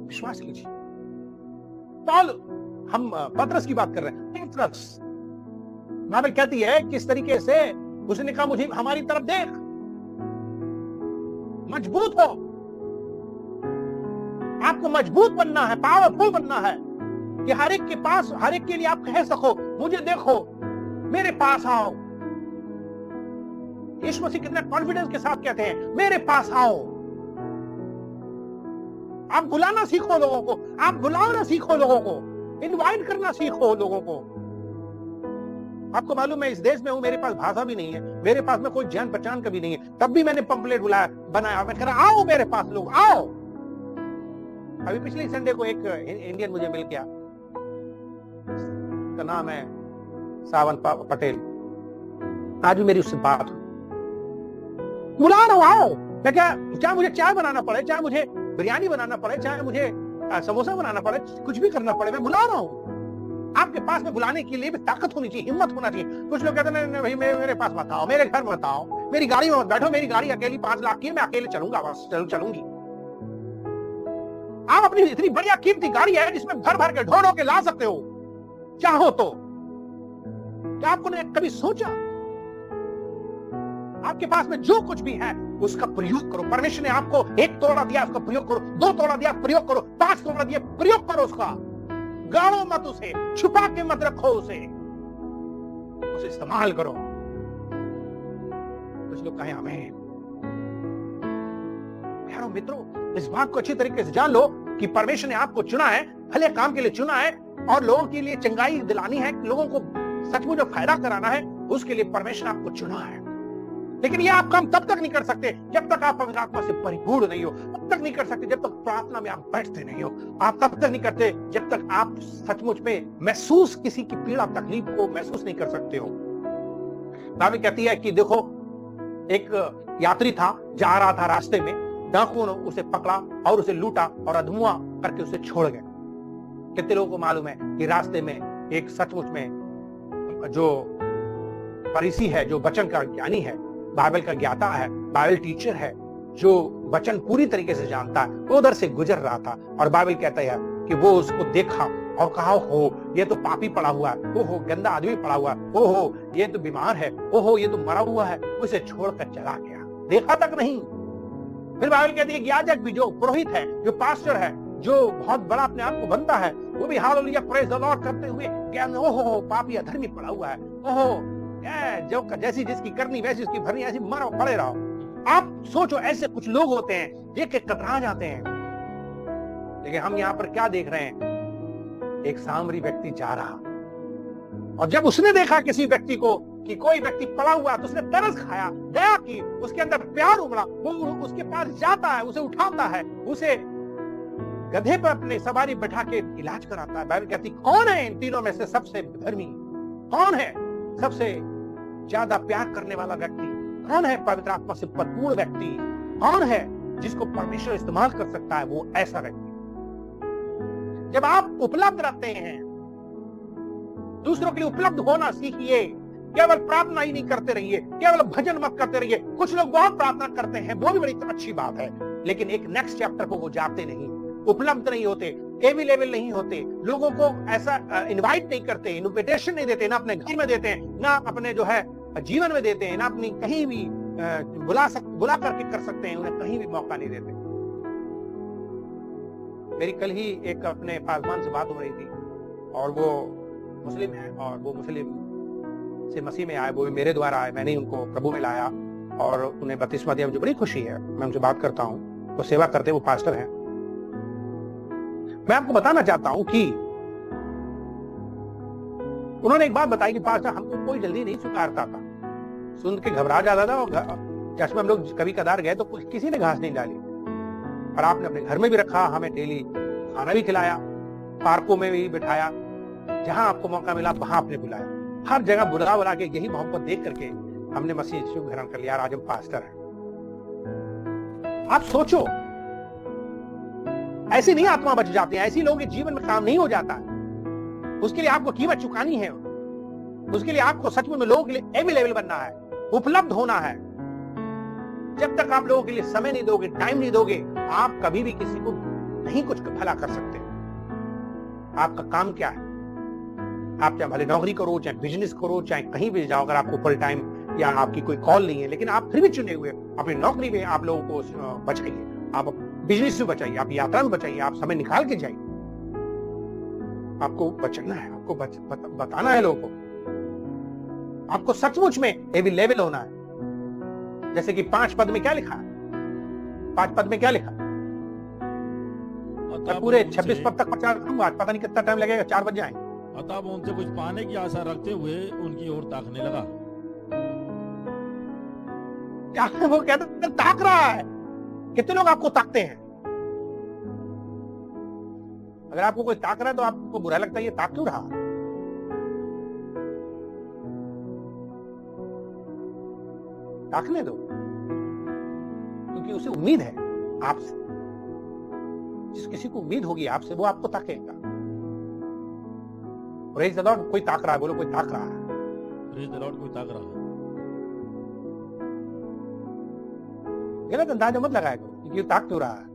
विश्वास कीजिए। हम पतरस की बात कर रहे हैं। पतरस, बाइबल कहती है किस तरीके से उसने कहा मुझे हमारी तरफ देख, मजबूत हो। आपको मजबूत बनना है, पावरफुल बनना है कि हर एक के पास, हर एक के लिए आप कह सको मुझे देखो, मेरे पास आओ। यीशु मसीह कितने कॉन्फिडेंस के साथ कहते हैं मेरे पास आओ। आप बुलाना सीखो लोगों को, आप बुलाना सीखो लोगों को, इनवाइट करना सीखो लोगों को। आपको मालूम है इस देश में हूं, मेरे पास भाषा भी नहीं है, मेरे पास में कोई जान पहचान का भी नहीं है, तब भी मैंने पंपलेट बनाया, मैं कह रहा आओ मेरे पास लोग आओ। अभी पिछले संडे को एक इंडियन मुझे मिल गया, उसका नाम है सावन पटेल। आज भी मेरी उससे बात हुई, बुला रहा हूं आओ। मैं क्या, चाहे मुझे चाय बनाना पड़े, चाहे मुझे बिरयानी बनाना पड़े, चाहे मुझे समोसा बनाना पड़े, कुछ भी करना पड़े, मैं बुला रहा हूं। आपके पास में बुलाने के लिए भी ताकत होनी चाहिए, हिम्मत होना चाहिए। कुछ लोग कहते हैं नहीं भाई मेरे पास मत आओ, मेरे घर मत आओ, मेरी गाड़ी में मत बैठो, मेरी गाड़ी अकेली 5 लाख की है, मैं अकेले चलूंगा, बस चलूंगी। आप अपनी इतनी बढ़िया कीमती गाड़ी है जिसमें भर भर के ढोड़ के ला सकते हो चाहो तो। क्या आपने कभी सोचा आपके पास में जो कुछ भी है उसका प्रयोग करो। परमेश्वर ने आपको 1 तोड़ा दिया, उसका प्रयोग करो। 2 तोड़ा दिया, प्रयोग करो। 5 तोड़ा दिया, प्रयोग करो उसका। गाड़ो मत उसे, छुपा के मत रखो उसे इस्तेमाल करो। कुछ लोग कहें हमें। प्यारो मित्रों, इस बात को अच्छी तरीके से जान लो कि परमेश्वर ने आपको चुना है, भले काम के लिए चुना है और लोगों के लिए चंगाई दिलानी है, लोगों को सचमुच में फायदा कराना है, उसके लिए परमेश्वर ने आपको चुना है। लेकिन ये आप काम तब तक नहीं कर सकते जब तक आप पवित्र आत्मा से परिपूर्ण नहीं हो, तब तक नहीं कर सकते जब तक प्रार्थना में आप बैठते नहीं हो, आप तब तक नहीं करते जब तक आप सचमुच में महसूस किसी की पीड़ा तकलीफ को महसूस नहीं कर सकते हो। बाइबल कहती है कि देखो एक यात्री था, जा रहा था, रास्ते में डाकुओं ने उसे पकड़ा और उसे लूटा और अधमुआ करके उसे छोड़ गए। कितने लोगों को मालूम है कि रास्ते में एक सचमुच में जो फरीसी है, जो वचन का ज्ञानी है, बाइबल का ज्ञाता है, बाइबल टीचर है, जो वचन पूरी तरीके से जानता है, वो उधर से गुजर रहा था और बाइबल कहता है कि वो उसको देखा और कहा, हो ये तो पापी पड़ा हुआ है, ओ हो गंदा आदमी पड़ा हुआ है, ओ हो ये तो बीमार है, ओ हो ये तो मरा हुआ है, उसे छोड़कर चला गया, देखा तक नहीं। फिर बाइबल कहती है कि याजक भी, जो पुरोहित है, जो पास्टर है, जो बहुत बड़ा अपने आप को बनता है, वो भी हालेलुया प्रेज द लॉर्ड करते हुए ज्ञान, ओहो पापी अधर्मी पड़ा हुआ है, ओहो जो जैसी जिसकी करनी वैसी उसकी भरनी, ऐसी मरो पड़े रहो। आप सोचो, ऐसे कुछ लोग होते हैं देख के कतरा जाते हैं। लेकिन हम यहाँ पर क्या देख रहे हैं? एक सामरी व्यक्ति जा रहा, और जब उसने देखा किसी व्यक्ति को कि कोई व्यक्ति पड़ा हुआ, तो उसने तरस खाया, दया की, उसके अंदर प्यार उमड़ा, वो उसके पास जाता है, उसे उठाता है, उसे गधे पर अपने सवारी बैठा के इलाज कराता है। बाइबल कहती कौन है इन तीनों में से सबसे धर्मी? कौन है सबसे ज्यादा प्यार करने वाला व्यक्ति? कौन है पवित्र आत्मा से परिपूर्ण व्यक्ति? कौन है जिसको परमेश्वर इस्तेमाल कर सकता है? वो ऐसा व्यक्ति। जब आप उपलब्ध रहते हैं, दूसरों के लिए उपलब्ध होना सीखिए। केवल प्रार्थना ही नहीं करते रहिए, केवल भजन मत करते रहिए। कुछ लोग बहुत प्रार्थना करते हैं, वो भी बड़ी अच्छी बात है, लेकिन एक नेक्स्ट चैप्टर को वो जाते नहीं, उपलब्ध नहीं होते, अवेलेबल नहीं होते, लोगों को ऐसा इनवाइट नहीं करते, इन्विटेशन नहीं देते, ना अपने घर में देते हैं, ना अपने जो है जीवन में देते हैं, ना अपनी कहीं भी बुला करके कर सकते हैं, उन्हें कहीं भी मौका नहीं देते। मेरी कल ही एक अपने पासवान से बात हो रही थी, और वो मुस्लिम है, और वो मुस्लिम से मसीह में आए, वो भी मेरे द्वारा आए, मैंने उनको प्रभु में लाया और उन्हें बपतिस्मा दिया। मुझे बड़ी खुशी है, मैं उनसे बात करता हूँ, वो सेवा करते, वो पास्टर हैं। मैं आपको बताना चाहता हूं कि उन्होंने एक बात बताई कि पास्टर हमको कोई जल्दी नहीं स्वीकारता था, सुन के घबरा जाता था, और चर्च में हम लोग कभी कदार गए तो किसी ने घास नहीं डाली, और आपने अपने घर में भी रखा, हमें डेली खाना भी खिलाया, पार्कों में भी बिठाया, जहां आपको मौका मिला वहां आपने बुलाया, हर जगह बुला के यही मोहब्बत देख करके हमने मसीह यीशु ग्रहण कर लिया, आज हम पास्टर हैं। आप सोचो, ऐसी नहीं आत्मा बच जाती है, ऐसी लोगों के जीवन में काम नहीं हो जाता है। उसके लिए आपको कीमत चुकानी है, उसके लिए आपको सच में लोगों के लिए अवेलेबल बनना है, उपलब्ध होना है। जब तक आप लोगों के लिए समय नहीं दोगे, टाइम नहीं दोगे, आप कभी भी किसी को नहीं कुछ भला कर सकते। आपका काम क्या है? आप चाहे भले नौकरी करो, चाहे बिजनेस करो, चाहे कहीं भी जाओ, अगर आपको फुल टाइम या आपकी कोई कॉल नहीं है, लेकिन आप फिर भी चुने हुए, अपनी नौकरी में आप लोगों को बचाइए, आप बिजनेस में बचाइए, आप यात्रा में बचाइए, आप समय निकाल के जाइए। आपको बचना है, आपको बताना है लोगों को, आपको सचमुच में अवेलेबल होना है। जैसे कि 5 पद में क्या लिखा है? 5 पद में क्या लिखा? मैं पूरे 26 पद तक प्रचार करूंगा, आज पता नहीं कितना टाइम लगेगा, 4 बज जाएंगे। अतः वो उनसे कुछ पाने की आशा रखते हुए उनकी ओर ताकने लगा। क्या वो कहते ताक रहा है? कितने लोग आपको ताकते हैं? अगर आपको कोई ताक रहा है तो आपको बुरा लगता है, ये ताक क्यों रहा? ताकने दो, क्योंकि उसे उम्मीद है आपसे। जिस किसी को उम्मीद होगी आपसे, वो आपको ताकेगा। Praise the Lord. कोई ताक रहा है, बोलो कोई ताक रहा है। Praise the Lord. कोई ताक रहा है। गलत अंदाजा मत लगाया करो, क्योंकि ताक क्यों रहा है।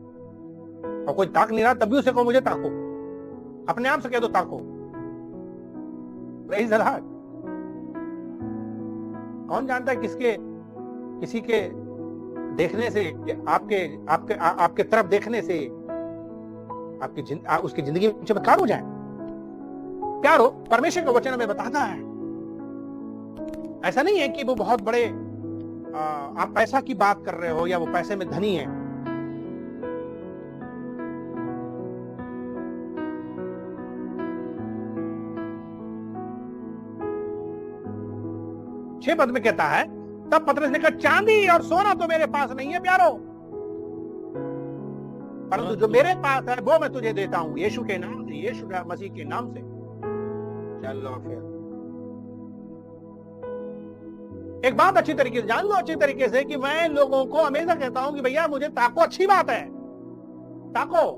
और कोई ताक नहीं रहा तब भी उसे कहो मुझे ताको, अपने आप से कह दो ताको। Praise the Lord. कौन जानता है किसी के देखने से, आपके तरफ देखने से उसकी जिंदगी में चमत्कार हो जाए। प्यार हो, परमेश्वर का वचन हमें बताता है। ऐसा नहीं है कि वो बहुत बड़े आप पैसा की बात कर रहे हो या वो पैसे में धनी है। छह पद में कहता है, तब पतरस ने कहा चांदी और सोना तो मेरे पास नहीं है प्यारो, परंतु जो मेरे पास है वो मैं तुझे देता हूं, यीशु के नाम से, यीशु मसीह के नाम से। चलो फिर एक बात अच्छी तरीके से जान लो, अच्छी तरीके से, कि मैं लोगों को हमेशा कहता हूं कि भैया मुझे ताको, अच्छी बात है, ताको,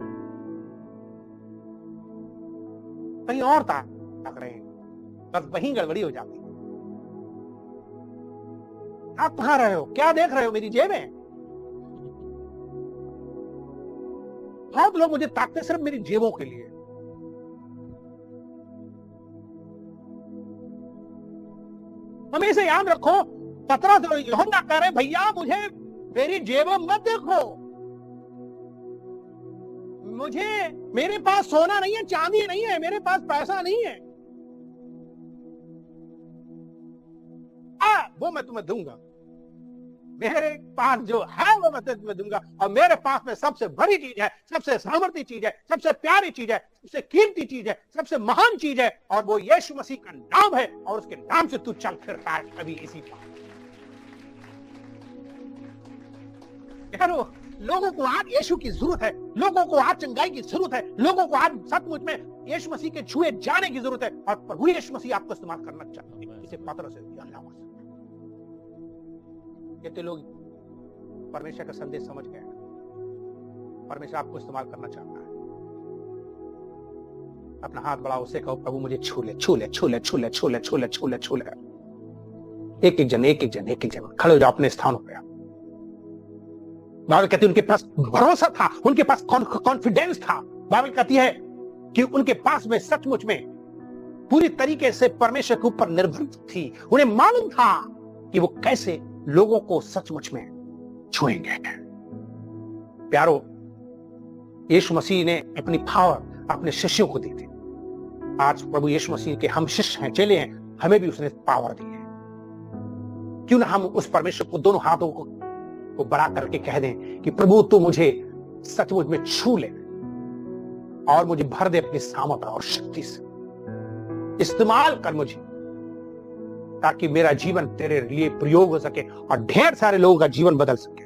कहीं और ताक रहे हैं, बस वहीं गड़बड़ी हो जाती है। आप कहां रहे हो, क्या देख रहे हो मेरी जेबें? बहुत लोग मुझे ताकते सिर्फ मेरी जेबों के लिए। हमेशा याद रखो, पतरस और यूहन्ना कह रहे भैया मुझे मेरी जेबों मत देखो, मुझे, मेरे पास सोना नहीं है, चांदी नहीं है, मेरे पास पैसा नहीं है, वो मैं तुम्हें दूंगा, मेरे पास जो है वो मैं तुम्हें दूंगा, और मेरे पास में सबसे बड़ी चीज है, सबसे सामर्थ्य चीज है, सबसे प्यारी चीज है, सबसे कीमती चीज है, सबसे महान चीज है, और वो यीशु मसीह का नाम है, और उसके नाम से तू चल फिरता है अभी इसी पर। यारो, लोगों को आज यीशु की जरूरत है, लोगों को आज चंगाई की जरूरत है, लोगों को आज सचमुच में यीशु मसीह के छुए जाने की जरूरत है, और प्रभु यीशु मसीह आपको इस्तेमाल करना चाहते हैं। इसे पतरस से कितने लोग परमेश्वर का संदेश समझ गए, परमेश्वर आपको इस्तेमाल करना चाहता है। अपना हाथ बढ़ाओ, उससे कहो प्रभु मुझे छू ले, छू ले, छू ले, छू ले, छू ले, छू ले, छू ले, छू ले। एक एक जन खड़े हो जाओ अपने स्थानों पे। बाइबल कहती है उनके पास भरोसा था, उनके पास कॉन्फिडेंस था। बाइबल कहती है कि उनके पास में सचमुच में पूरी तरीके से परमेश्वर के ऊपर निर्भर थी। उन्हें मालूम था कि वो कैसे लोगों को सचमुच में छुएंगे। प्यारो, यीशु मसीह ने अपनी पावर अपने शिष्यों को दी थी। आज प्रभु यीशु मसीह के हम शिष्य हैं, चेले हैं, हमें भी उसने पावर दी है। क्यों ना हम उस परमेश्वर को दोनों हाथों को बड़ा करके कह दें कि प्रभु तू मुझे सचमुच में छू ले और मुझे भर दे अपनी सामर्थ और शक्ति से। इस्तेमाल कर मुझे, ताकि मेरा जीवन तेरे लिए प्रयोग हो सके और ढेर सारे लोगों का जीवन बदल सके।